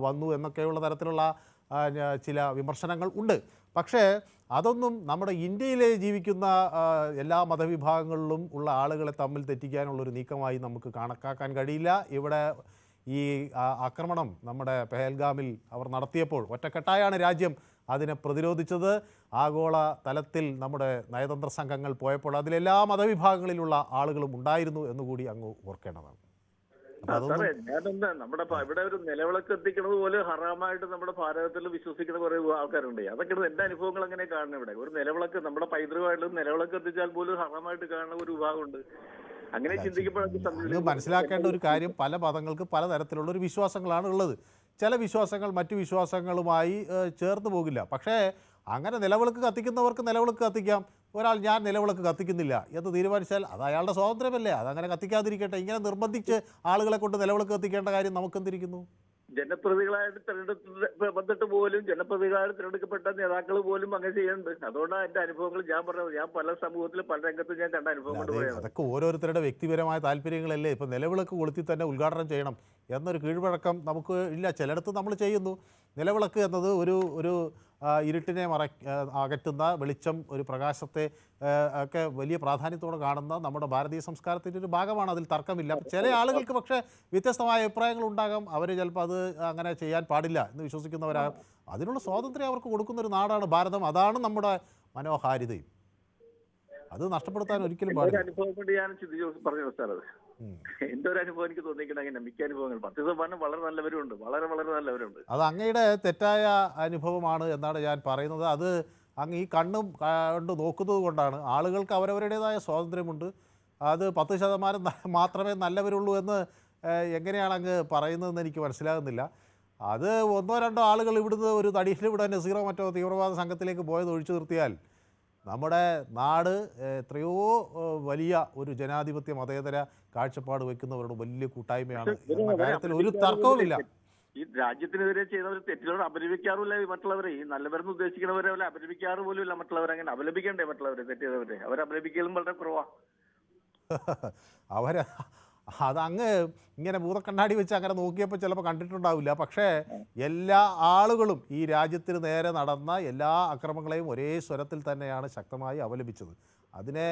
[SPEAKER 1] വന്നു എന്നൊക്കെയുള്ള തരത്തിലുള്ള ചില വിമർശനങ്ങൾ ഉണ്ട്. പക്ഷേ അതൊന്നും നമ്മുടെ ഇന്ത്യയിൽ ജീവിക്കുന്ന എല്ലാ മതവിഭാഗങ്ങളിലും ഉള്ള ആളുകളെ തമ്മിൽ തെറ്റിക്കാനുള്ളൊരു നീക്കമായി നമുക്ക് കണക്കാക്കാൻ കഴിയില്ല. ഇവിടെ ഈ ആക്രമണം നമ്മുടെ പെഹൽഗാമിൽ അവർ നടത്തിയപ്പോൾ ഒറ്റക്കെട്ടായാണ് രാജ്യം അതിനെ പ്രതിരോധിച്ചത്. ആഗോള തലത്തിൽ നമ്മുടെ നയതന്ത്ര സംഘങ്ങൾ പോയപ്പോൾ അതിലെല്ലാ മതവിഭാഗങ്ങളിലുള്ള ആളുകളും ഉണ്ടായിരുന്നു എന്നുകൂടി അങ്ങ് ഓർക്കേണ്ടതാണ്.
[SPEAKER 18] സാറേ, ഞാനെന്താ നമ്മുടെ ഇവിടെ ഒരു നിലവിളക്ക് എത്തിക്കുന്നത് പോലെ ഹറാമായിട്ട് നമ്മുടെ ഭാരതത്തിൽ വിശ്വസിക്കുന്ന കുറെ ആൾക്കാരുണ്ട്. അതൊക്കെയാണ് എന്റെ അനുഭവങ്ങൾ അങ്ങനെ കാണുന്നത്. ഇവിടെ ഒരു നിലവിളക്ക് നമ്മുടെ പൈതൃകമായിട്ടുള്ള നിലവിളക്ക് എത്തിച്ചാൽ പോലും ഹറാമായിട്ട് കാണുന്ന ഒരു വിഭാഗമുണ്ട്. അങ്ങനെ ചിന്തിക്കുമ്പോഴൊക്കെ
[SPEAKER 1] മനസ്സിലാക്കേണ്ട ഒരു കാര്യം, പല മതങ്ങൾക്ക് പലതരത്തിലുള്ള ഒരു വിശ്വാസങ്ങളാണ് ഉള്ളത്. ചില വിശ്വാസങ്ങൾ മറ്റു വിശ്വാസങ്ങളുമായി ചേർന്ന് പോകില്ല. പക്ഷേ അങ്ങനെ നിലവിളക്ക് കത്തിക്കുന്നവർക്ക് നിലവിളക്ക് കത്തിക്കാം. ഒരാൾ ഞാൻ നിലവിളക്ക് കത്തിക്കുന്നില്ല എന്ന് തീരുമാനിച്ചാൽ അത് അയാളുടെ സ്വാതന്ത്ര്യമല്ലേ, അതങ്ങനെ കത്തിക്കാതിരിക്കട്ടെ. ഇങ്ങനെ നിർബന്ധിച്ച് ആളുകളെ കൊണ്ട് നിലവിളക്ക് കത്തിക്കേണ്ട കാര്യം നമുക്കെന്തിരിക്കുന്നു?
[SPEAKER 18] ജനപ്രതികളായിട്ട് വന്നിട്ട് പോലും ജനപ്രതികളായിട്ട് തിരഞ്ഞെടുക്കപ്പെട്ട നേതാക്കൾ പോലും അങ്ങനെ ചെയ്യുന്നുണ്ട്. അതുകൊണ്ടാണ് എന്റെ അനുഭവങ്ങൾ ഞാൻ പറഞ്ഞത്. ഞാൻ പല സമൂഹത്തിൽ പല രംഗത്തും ഞാൻ കണ്ട അനുഭവം കൊണ്ട് പറയാം.
[SPEAKER 1] അതൊക്കെ ഓരോരുത്തരുടെ വ്യക്തിപരമായ താല്പര്യങ്ങളല്ലേ. ഇപ്പം നിലവിളക്ക് കൊളുത്തി തന്നെ ഉദ്ഘാടനം ചെയ്യണം എന്നൊരു കീഴ്വഴക്കം നമുക്ക് ഇല്ല. ചിലയിടത്ത് നമ്മൾ ചെയ്യുന്നു. നിലവിളക്ക് എന്നത് ഒരു ഇരുട്ടിനെ അകറ്റുന്ന വെളിച്ചം, ഒരു പ്രകാശത്തെ ഒക്കെ വലിയ പ്രാധാന്യത്തോടെ കാണുന്ന നമ്മുടെ ഭാരതീയ സംസ്കാരത്തിൻ്റെ ഒരു ഭാഗമാണ്. അതിൽ തർക്കമില്ല. ചില ആളുകൾക്ക് പക്ഷേ വ്യത്യസ്തമായ അഭിപ്രായങ്ങൾ ഉണ്ടാകാം. അവർ ചിലപ്പോൾ അത് അങ്ങനെ ചെയ്യാൻ പാടില്ല എന്ന് വിശ്വസിക്കുന്നവരാകും. അതിനുള്ള സ്വാതന്ത്ര്യം അവർക്ക് കൊടുക്കുന്നൊരു നാടാണ് ഭാരതം. അതാണ് നമ്മുടെ മനോഹാരിതയും. അത് നഷ്ടപ്പെടുത്താൻ ഒരിക്കലും പാടില്ല.
[SPEAKER 18] അനുഭവം കൊണ്ട് ഞാൻ പറഞ്ഞു സാർ, അത് എന്റെ ഒരു അനുഭവം എനിക്ക് തോന്നിക്കണം. അങ്ങനെ മിക്ക അനുഭവങ്ങൾ 10% വളരെ നല്ലവരുണ്ട്, വളരെ വളരെ നല്ലവരുണ്ട്.
[SPEAKER 1] അത് അങ്ങയുടെ തെറ്റായ അനുഭവമാണ് എന്നാണ് ഞാൻ പറയുന്നത്. അത് അങ്ങ് ഈ കണ്ണും കണ്ട് നോക്കുന്നത് കൊണ്ടാണ്. ആളുകൾക്ക് അവരവരുടേതായ സ്വാതന്ത്ര്യമുണ്ട്. അത് 10% മാത്രമേ നല്ലവരുള്ളൂ എന്ന് എങ്ങനെയാണ് അങ്ങ് പറയുന്നതെന്ന് എനിക്ക് മനസ്സിലാകുന്നില്ല. അത് 1-2 ആളുകൾ ഇവിടുന്ന് ഒരു തടിയിലിവിടെ നസീറോ മറ്റോ തീവ്രവാദ സംഘത്തിലേക്ക് പോയത് ഒഴിച്ചു നിർത്തിയാൽ നമ്മുടെ നാട് എത്രയോ വലിയ ഒരു ജനാധിപത്യ മതേതര കാഴ്ചപ്പാട് വയ്ക്കുന്നവരുടെ വലിയ കൂട്ടായ്മയാണ് എന്ന കാര്യത്തിൽ ഒരു തർക്കവുമില്ല.
[SPEAKER 18] ഈ രാജ്യത്തിനെതിരെ ചെയ്യുന്നവർ തെറ്റുകളോട് അപലപിക്കാറുമില്ല മറ്റുള്ളവരെ. ഈ നല്ലവരെന്ന് ഉദ്ദേശിക്കുന്നവരെ അവരെ അപലപിക്കാറ് പോലും ഇല്ല മറ്റുള്ളവരെ. അങ്ങനെ അപലപിക്കണ്ടേ മറ്റുള്ളവരെ? തെറ്റിയവരെ അവരെ അപലപിക്കലും വളരെ കുറവാ.
[SPEAKER 1] അതങ്ങ് ഇങ്ങനെ ഭൂതക്കണ്ണാടി വെച്ച് അങ്ങനെ നോക്കിയപ്പോൾ ചിലപ്പോൾ കണ്ടിട്ടുണ്ടാവില്ല. പക്ഷേ എല്ലാ ആളുകളും ഈ രാജ്യത്തിന് നേരെ നടന്ന എല്ലാ അക്രമങ്ങളെയും ഒരേ സ്വരത്തിൽ തന്നെയാണ് ശക്തമായി അപലപിച്ചത്. അതിനെ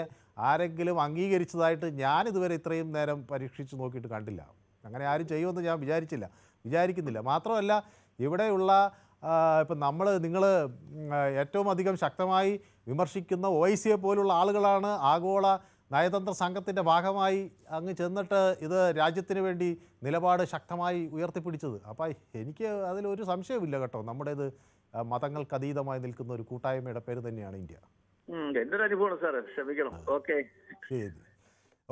[SPEAKER 1] ആരെങ്കിലും അംഗീകരിച്ചതായിട്ട് ഞാനിതുവരെ ഇത്രയും നേരം പരീക്ഷിച്ച് നോക്കിയിട്ട് കണ്ടില്ല. അങ്ങനെ ആരും ചെയ്യുമെന്ന് ഞാൻ വിചാരിക്കുന്നില്ല. മാത്രമല്ല ഇവിടെയുള്ള ഇപ്പം നിങ്ങൾ ഏറ്റവും അധികം ശക്തമായി വിമർശിക്കുന്ന OIC പോലുള്ള ആളുകളാണ് ആഗോള നയതന്ത്ര സംഘത്തിൻ്റെ ഭാഗമായി അങ്ങ് ചെന്നിട്ട് ഇത് രാജ്യത്തിന് വേണ്ടി നിലപാട് ശക്തമായി ഉയർത്തിപ്പിടിച്ചത്. അപ്പം എനിക്ക് അതിലൊരു സംശയമില്ല കേട്ടോ. നമ്മുടേത് മതങ്ങൾക്കതീതമായി നിൽക്കുന്ന ഒരു കൂട്ടായ്മയുടെ പേര് തന്നെയാണ് ഇന്ത്യ.
[SPEAKER 18] എൻ്റെ ഒരു അനുഭവമാണ് സാറേ, ക്ഷമിക്കണം.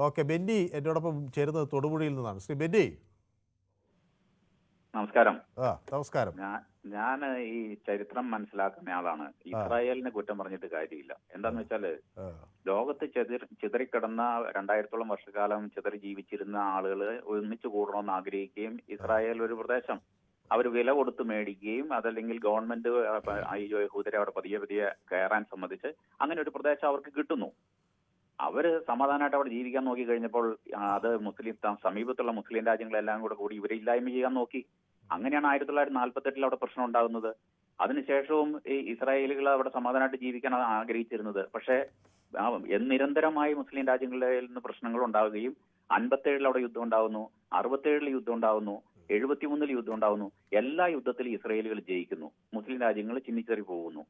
[SPEAKER 1] ഓക്കെ. ബെന്നി എന്നോടൊപ്പം ചേരുന്നത് തൊടുപുഴയിൽ നിന്നാണ്. ശ്രീ ബെന്നി,
[SPEAKER 2] നമസ്കാരം.
[SPEAKER 1] നമസ്കാരം.
[SPEAKER 2] ഞാൻ ഈ ചരിത്രം മനസ്സിലാക്കുന്ന ആളാണ്. ഇസ്രായേലിനെ കുറ്റം പറഞ്ഞിട്ട് കാര്യമില്ല. എന്താന്ന് വെച്ചാല് ലോകത്ത് ചിതറിക്കിടന്ന 2000-ഓളം വർഷക്കാലം ചിതറി ജീവിച്ചിരുന്ന ആളുകൾ ഒന്നിച്ചു കൂടണമെന്ന് ആഗ്രഹിക്കുകയും ഇസ്രായേൽ ഒരു പ്രദേശം അവർ വില കൊടുത്ത് മേടിക്കുകയും അതല്ലെങ്കിൽ ഗവൺമെന്റ് യഹൂദരെ അവിടെ പതിയെ കയറാൻ സമ്മതിച്ച് അങ്ങനെ ഒരു പ്രദേശം അവർക്ക് കിട്ടുന്നു. അവര് സമാധാനമായിട്ട് അവിടെ ജീവിക്കാൻ നോക്കി കഴിഞ്ഞപ്പോൾ അത് സമീപത്തുള്ള മുസ്ലിം രാജ്യങ്ങളെല്ലാം കൂടി ഇവരെ ഇല്ലായ്മ ചെയ്യാൻ നോക്കി. അങ്ങനെയാണ് 1948 അവിടെ പ്രശ്നം ഉണ്ടാകുന്നത്. അതിനുശേഷവും ഈ ഇസ്രായേലുകൾ അവിടെ സമാധാനമായിട്ട് ജീവിക്കാൻ ആഗ്രഹിച്ചിരുന്നത്. പക്ഷേ നിരന്തരമായി മുസ്ലിം രാജ്യങ്ങളിൽ നിന്ന് പ്രശ്നങ്ങൾ ഉണ്ടാവുകയും 57 അവിടെ യുദ്ധം ഉണ്ടാവുന്നു, 67 യുദ്ധം ഉണ്ടാവുന്നു, 73 യുദ്ധം ഉണ്ടാവുന്നു. എല്ലാ യുദ്ധത്തിലും ഇസ്രായേലുകൾ ജയിക്കുന്നു, മുസ്ലിം രാജ്യങ്ങൾ ചിന്നിച്ചെറി പോകുന്നു.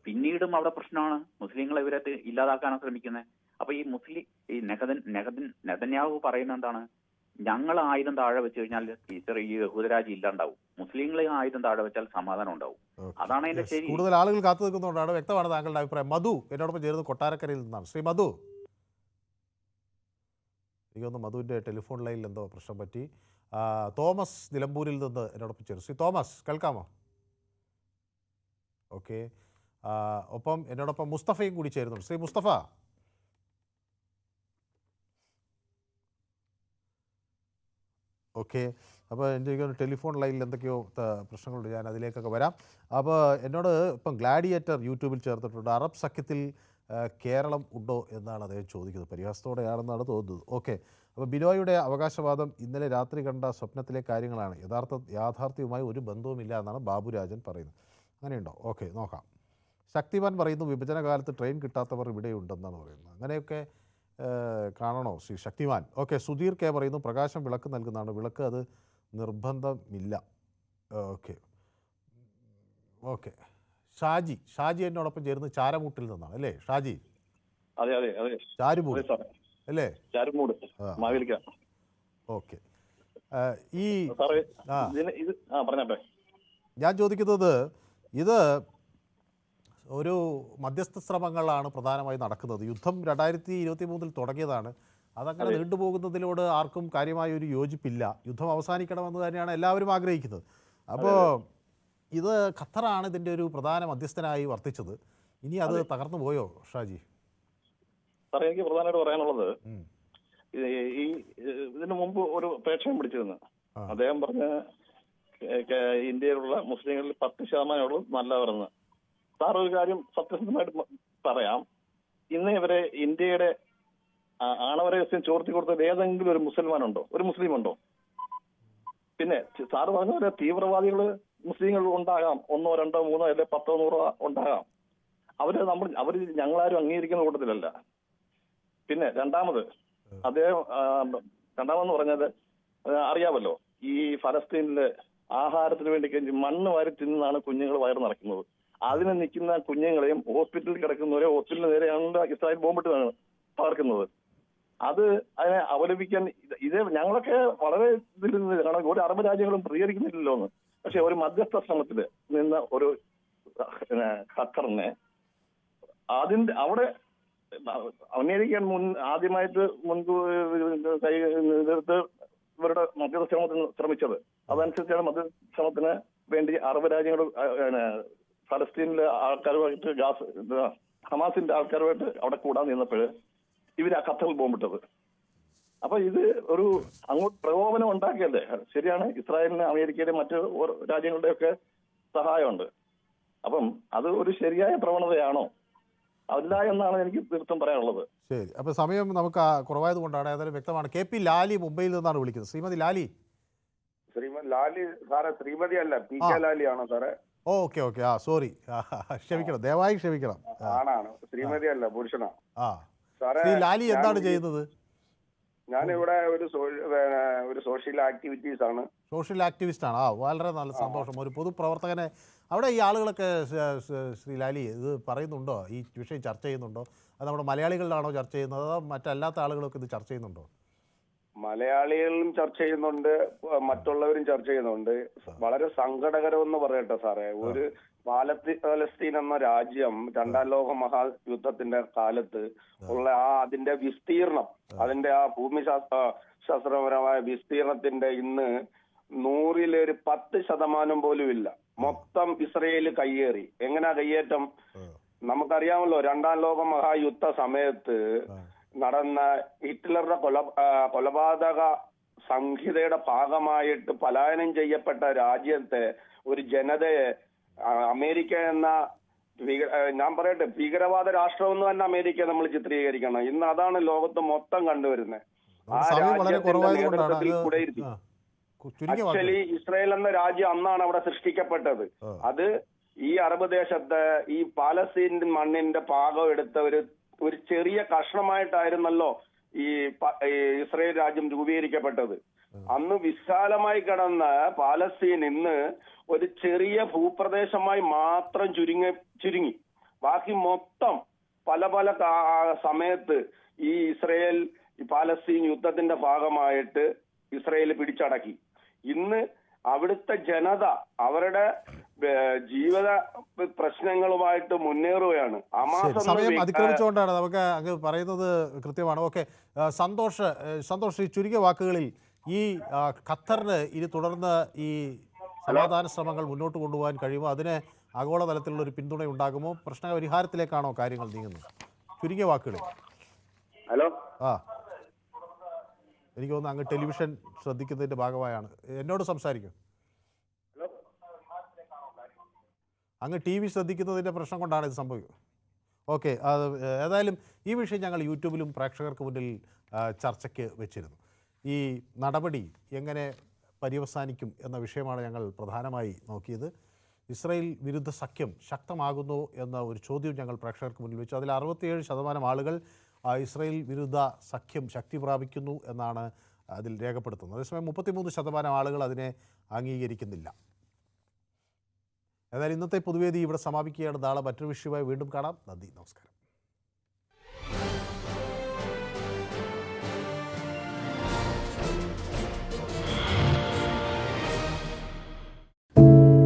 [SPEAKER 2] പിന്നീടും അവിടെ പ്രശ്നമാണ്. മുസ്ലിങ്ങളെ ഇവരെ ഇല്ലാതാക്കാനാണ് ശ്രമിക്കുന്നത്. അപ്പൊ ഈ നെതന്യാഹു പറയുന്ന എന്താണ്? ഞങ്ങൾ ആയുധം താഴെ വെച്ച് കഴിഞ്ഞാൽ ഈ യഹൂദരാജ്യം ഇല്ലാണ്ടാവും, മുസ്ലിങ്ങളെ ആയുധം താഴെ വെച്ചാൽ സമാധാനം ഉണ്ടാവും. അതാണ് അതിന്റെ ശരി.
[SPEAKER 1] കൂടുതൽ ആളുകൾ കാത്തു നിൽക്കുന്നതുകൊണ്ടാണ്. വ്യക്തമാണ് താങ്കളുടെ അഭിപ്രായം. മധു എന്നോടൊപ്പം ചേരുന്നത് കൊട്ടാരക്കരയിൽ നിന്നാണ്. ശ്രീ മധു, എനിക്കൊന്ന് മധുവിൻ്റെ ടെലിഫോൺ ലൈനിൽ എന്തോ പ്രശ്നം പറ്റി. തോമസ് നിലമ്പൂരിൽ നിന്ന് എന്നോടൊപ്പം ചേരും. ശ്രീ തോമസ് കേൾക്കാമോ? ഓക്കെ. ഒപ്പം എന്നോടൊപ്പം മുസ്തഫയും കൂടി ചേരുന്നുണ്ട്. ശ്രീ മുസ്തഫ. ഓക്കെ. അപ്പോൾ എൻ്റെ ടെലിഫോൺ ലൈനിൽ എന്തൊക്കെയോ പ്രശ്നങ്ങളുണ്ട്, ഞാൻ അതിലേക്കൊക്കെ വരാം. അപ്പോൾ എന്നോട് ഇപ്പം ഗ്ലാഡിയേറ്റർ യൂട്യൂബിൽ ചേർത്തിട്ടുണ്ട്. അറബ് സഖ്യത്തിൽ കേരളം ഉണ്ടോ എന്നാണ് അദ്ദേഹം ചോദിക്കുന്നത്. പരിഹാസത്തോടെയാണെന്നാണ് തോന്നുന്നത്. ഓക്കെ. അപ്പോൾ ബിനോയുടെ അവകാശവാദം ഇന്നലെ രാത്രി കണ്ട സ്വപ്നത്തിലെ കാര്യങ്ങളാണ്, യാഥാർത്ഥ്യവുമായി ഒരു ബന്ധവുമില്ല എന്നാണ് ബാബുരാജൻ പറയുന്നത്. അങ്ങനെയുണ്ടോ? ഓക്കെ, നോക്കാം. ശക്തിമാൻ പറയുന്നു വിഭജനകാലത്ത് ട്രെയിൻ കിട്ടാത്തവർ ഇവിടെയുണ്ടെന്നാണ് പറയുന്നത്. അങ്ങനെയൊക്കെ കാണണോ ശ്രീ ശക്തിമാൻ? ഓക്കെ. സുധീർ കെ പറയുന്നു പ്രകാശം വിളക്ക് നൽകുന്നതാണ്, വിളക്ക് അത് നിർബന്ധമില്ല. ഓക്കെ. ഓക്കെ. ഷാജി എന്നോടൊപ്പം ചേരുന്നത് ചാരമൂട്ടിൽ നിന്നാണ് അല്ലേ ഷാജി?
[SPEAKER 5] അതെ അതെ അതെ,
[SPEAKER 1] ചാരുമൂട് അല്ലേ?
[SPEAKER 5] ചാരുമൂട് മാവേലിക്ക.
[SPEAKER 1] ഓക്കെ. ഞാൻ ചോദിക്കുന്നത്, ഇത് ഒരു മധ്യസ്ഥ ശ്രമങ്ങളാണ് പ്രധാനമായി നടക്കുന്നത്. യുദ്ധം 2023 തുടങ്ങിയതാണ്. അതങ്ങനെ നീണ്ടുപോകുന്നതിനോട് ആർക്കും കാര്യമായ ഒരു യോജിപ്പില്ല. യുദ്ധം അവസാനിക്കണമെന്ന് തന്നെയാണ് എല്ലാവരും ആഗ്രഹിക്കുന്നത്. അപ്പോൾ ഇത് ഖത്തറാണ് ഇതിൻ്റെ ഒരു പ്രധാന മധ്യസ്ഥനായി വർത്തിച്ചത്. ഇനി അത് തകർന്നു പോയോ ഷാജി?
[SPEAKER 5] സാറേ, എനിക്ക് പ്രധാനമായിട്ട് പറയാനുള്ളത്, ഈ ഇതിനു മുമ്പ് ഒരു പ്രേക്ഷകൻ പിടിച്ചിരുന്നു. അദ്ദേഹം പറഞ്ഞ ഇന്ത്യയിലുള്ള മുസ്ലിങ്ങളിൽ 10% നല്ലവരെന്ന്. സാർ ഒരു കാര്യം സത്യസന്ധമായിട്ട് പറയാം, ഇന്ന് ഇവരെ ഇന്ത്യയുടെ ആണവരഹസ്യം ചോർത്തി കൊടുത്തത് ഏതെങ്കിലും ഒരു മുസൽമാനുണ്ടോ, ഒരു മുസ്ലിം ഉണ്ടോ? പിന്നെ സാറ് പറഞ്ഞ പോലെ തീവ്രവാദികൾ മുസ്ലിങ്ങൾ ഉണ്ടാകാം, 1, 2, 3 അല്ലെ 10, 100 ഉണ്ടാകാം. അവര് ഞങ്ങളാരും അംഗീകരിക്കുന്ന കൂട്ടത്തിലല്ല. പിന്നെ രണ്ടാമെന്ന് പറഞ്ഞത് അറിയാമല്ലോ, ഈ ഫലസ്തീനില് ആഹാരത്തിന് വേണ്ടി മണ്ണ് വാരി തിന്നാണ് കുഞ്ഞുങ്ങൾ വയറ് നിറയ്ക്കുന്നത്. അതിന് നിൽക്കുന്ന കുഞ്ഞുങ്ങളെയും ഹോസ്പിറ്റലിൽ കിടക്കുന്നവരെ ഹോസ്പിറ്റലിന് നേരെയാണ് ഇസ്രായേൽ ബോംബിട്ട് തകർക്കുന്നത്. അതിനെ അപലപിക്കാൻ ഞങ്ങളൊക്കെ വളരെ ഇതിൽ നിന്ന്, കാരണം ഒരു അറബ് രാജ്യങ്ങളും പ്രതികരിക്കുന്നില്ലല്ലോ എന്ന്. പക്ഷെ ഒരു മധ്യസ്ഥ ശ്രമത്തിൽ നിന്ന ഒരു ഖത്തറിനെ അവിടെ അമേരിക്കൻ ആദ്യമായിട്ട് എതിർത്ത് ഇവരുടെ മധ്യസ്ഥ ശ്രമത്തിന് ശ്രമിച്ചത്. അതനുസരിച്ചാണ് മധ്യസ്ഥ ശ്രമത്തിന് വേണ്ടി അറബ് രാജ്യങ്ങൾ ഫലസ്തീനിലെ ആൾക്കാരുമായിട്ട് ഹമാസിന്റെ ആൾക്കാരുമായിട്ട് അവിടെ കൂടാൻ നിന്നപ്പോൾ ഇവർ ആ ഖത്തറിൽ ബോംബിട്ടത്. അപ്പൊ ഇത് ഒരു അങ്ങോട്ട് പ്രകോപനം ഉണ്ടാക്കിയല്ലേ? ശരിയാണ്, ഇസ്രായേലിന് അമേരിക്കയിലെ മറ്റ് രാജ്യങ്ങളുടെയൊക്കെ സഹായമുണ്ട്. അപ്പം അത് ഒരു ശരിയായ പ്രവണതയാണോ? അല്ല എന്നാണ് എനിക്ക് തീർത്തും പറയാനുള്ളത്.
[SPEAKER 1] ശരി, അപ്പൊ സമയം നമുക്ക് കുറവായത് കൊണ്ടാണ് ഏതായാലും വ്യക്തമാണ്. KP ലാലി മുംബൈയിൽ നിന്നാണ് വിളിക്കുന്നത്. ശ്രീമതി ലാലി.
[SPEAKER 22] ലാലി സാറേ, ശ്രീമതി അല്ല, PK ലാലിയാണോ സാറേ?
[SPEAKER 1] ഓക്കെ ഓക്കെ, സോറി, ക്ഷമിക്കണം, ദയവായി ക്ഷമിക്കണം.
[SPEAKER 22] ആണാണ്, ശ്രീമതി അല്ല, പുരുഷനാ.
[SPEAKER 1] സാറേ, ലാലി എന്താണ് ചെയ്യുന്നത്?
[SPEAKER 22] ഞാനിവിടെ ഒരു സോഷ്യൽ ആക്ടിവിറ്റീസ് ആണ്.
[SPEAKER 1] സോഷ്യൽ ആക്ടിവിസ്റ്റ് ആണ്. വളരെ നല്ല സന്തോഷം. ഒരു പൊതുപ്രവർത്തകനെ അവിടെ ഈ ആളുകളൊക്കെ ശ്രീ ലാലി ഇത് പറയുന്നുണ്ടോ, ഈ വിഷയം ചർച്ച ചെയ്യുന്നുണ്ടോ? അത് നമ്മുടെ മലയാളികളിലാണോ ചർച്ച ചെയ്യുന്നത്, അതോ മറ്റല്ലാത്ത ആളുകളൊക്കെ ഇത് ചർച്ച ചെയ്യുന്നുണ്ടോ?
[SPEAKER 22] മലയാളികളും ചർച്ച ചെയ്യുന്നുണ്ട്, മറ്റുള്ളവരും ചർച്ച ചെയ്യുന്നുണ്ട്. വളരെ സങ്കടകരമെന്ന് പറയട്ടെ സാറേ, ഒരു പാലസ്തീൻ എന്ന രാജ്യം 2ാം ലോക മഹായുദ്ധത്തിന്റെ കാലത്ത് ഉള്ള അതിന്റെ വിസ്തീർണം, അതിന്റെ ആ ഭൂമിശാസ്ത്രപരമായ വിസ്തീർണത്തിന്റെ ഇന്ന് 100-ൽ 10% പോലും ഇല്ല. മൊത്തം ഇസ്രയേൽ കയ്യേറി. എങ്ങനെയാ കയ്യേറ്റം? നമുക്കറിയാമല്ലോ, 2ാം ലോക മഹായുദ്ധ സമയത്ത് നടന്ന ഹിറ്റ്ലറുടെ കൊലപാതക സംഹിതയുടെ ഭാഗമായിട്ട് പലായനം ചെയ്യപ്പെട്ട രാജ്യത്തെ ഒരു ജനതയെ അമേരിക്ക എന്ന ഞാൻ പറയട്ടെ, ഭീകരവാദ രാഷ്ട്രമെന്ന് തന്നെ അമേരിക്കയെ നമ്മൾ ചിത്രീകരിക്കണം. ഇന്ന് അതാണ് ലോകത്ത് മൊത്തം കണ്ടുവരുന്നത്. ആ രാജ്യത്തിന്റെ നേതൃത്വത്തിൽ കൂടെയിരുത്തി. ആക്ച്വലി ഇസ്രായേൽ എന്ന രാജ്യം അന്നാണ് അവിടെ സൃഷ്ടിക്കപ്പെട്ടത്. അത് ഈ അറബ് ദേശത്ത് ഈ പാലസ്തീൻ മണ്ണിന്റെ പാകം എടുത്ത ഒരു ചെറിയ കഷ്ണമായിട്ടായിരുന്നല്ലോ ഈ ഇസ്രായേൽ രാജ്യം രൂപീകരിക്കപ്പെട്ടത്. അന്ന് വിശാലമായി കിടന്ന പാലസ്തീൻ ഇന്ന് ഒരു ചെറിയ ഭൂപ്രദേശമായി മാത്രം ചുരുങ്ങി. ബാക്കി മൊത്തം പല സമയത്ത് ഈ ഇസ്രായേൽ പാലസ്തീൻ യുദ്ധത്തിന്റെ ഭാഗമായിട്ട് ഇസ്രായേൽ പിടിച്ചടക്കി. ഇന്ന് അവിടുത്തെ ജനത അവരുടെ ജീവിത പ്രശ്നങ്ങളുമായിട്ട് മുന്നേറുകയാണ്.
[SPEAKER 1] സമയം അതിക്രമിച്ചുകൊണ്ടാണ് നമുക്ക് അങ്ങ് പറയുന്നത് കൃത്യമാണ്. ഓക്കെ, സന്തോഷ്, ഈ ചുരുങ്ങിയ വാക്കുകളിൽ ഈ ഖത്തറിന് ഇനി തുടർന്ന് ഈ സമാധാന ശ്രമങ്ങൾ മുന്നോട്ട് കൊണ്ടുപോകാൻ കഴിയുമോ? അതിന് ആഗോളതലത്തിലുള്ള ഒരു പിന്തുണ ഉണ്ടാകുമോ? പ്രശ്ന പരിഹാരത്തിലേക്കാണോ കാര്യങ്ങൾ നീങ്ങുന്നത്? ചുരുങ്ങിയ വാക്കുകൾ.
[SPEAKER 3] ഹലോ.
[SPEAKER 1] എനിക്ക് തോന്നുന്നു അങ്ങ് ടെലിവിഷൻ ശ്രദ്ധിക്കുന്നതിൻ്റെ ഭാഗമായാണ്. എന്നോട് സംസാരിക്കും. അങ്ങ് ടി വി ശ്രദ്ധിക്കുന്നതിൻ്റെ പ്രശ്നം കൊണ്ടാണ് ഇത് സംഭവിക്കുന്നത്. ഓക്കെ, ഏതായാലും ഈ വിഷയം ഞങ്ങൾ യൂട്യൂബിലും പ്രേക്ഷകർക്ക് മുന്നിൽ ചർച്ചയ്ക്ക് വെച്ചിരുന്നു. ഈ നടപടി എങ്ങനെ പര്യവസാനിക്കും എന്ന വിഷയമാണ് ഞങ്ങൾ പ്രധാനമായി നോക്കിയത്. ഇസ്രായേൽ വിരുദ്ധ സഖ്യം ശക്തമാകുന്നു എന്ന ഒരു ചോദ്യം ഞങ്ങൾ പ്രേക്ഷകർക്ക് മുന്നിൽ വെച്ചു. അതിൽ 67% ആളുകൾ ഇസ്രായേൽ വിരുദ്ധ സഖ്യം ശക്തി പ്രാപിക്കുന്നു എന്നാണ് അതിൽ രേഖപ്പെടുത്തുന്നത്. അതേസമയം 33% ആളുകൾ അതിനെ അംഗീകരിക്കുന്നില്ല. ഏതായാലും ഇന്നത്തെ പൊതുവേദി ഇവിടെ സമാപിക്കുകയാണ്. നാളെ മറ്റൊരു വിഷയമായി വീണ്ടും കാണാം. നന്ദി, നമസ്കാരം.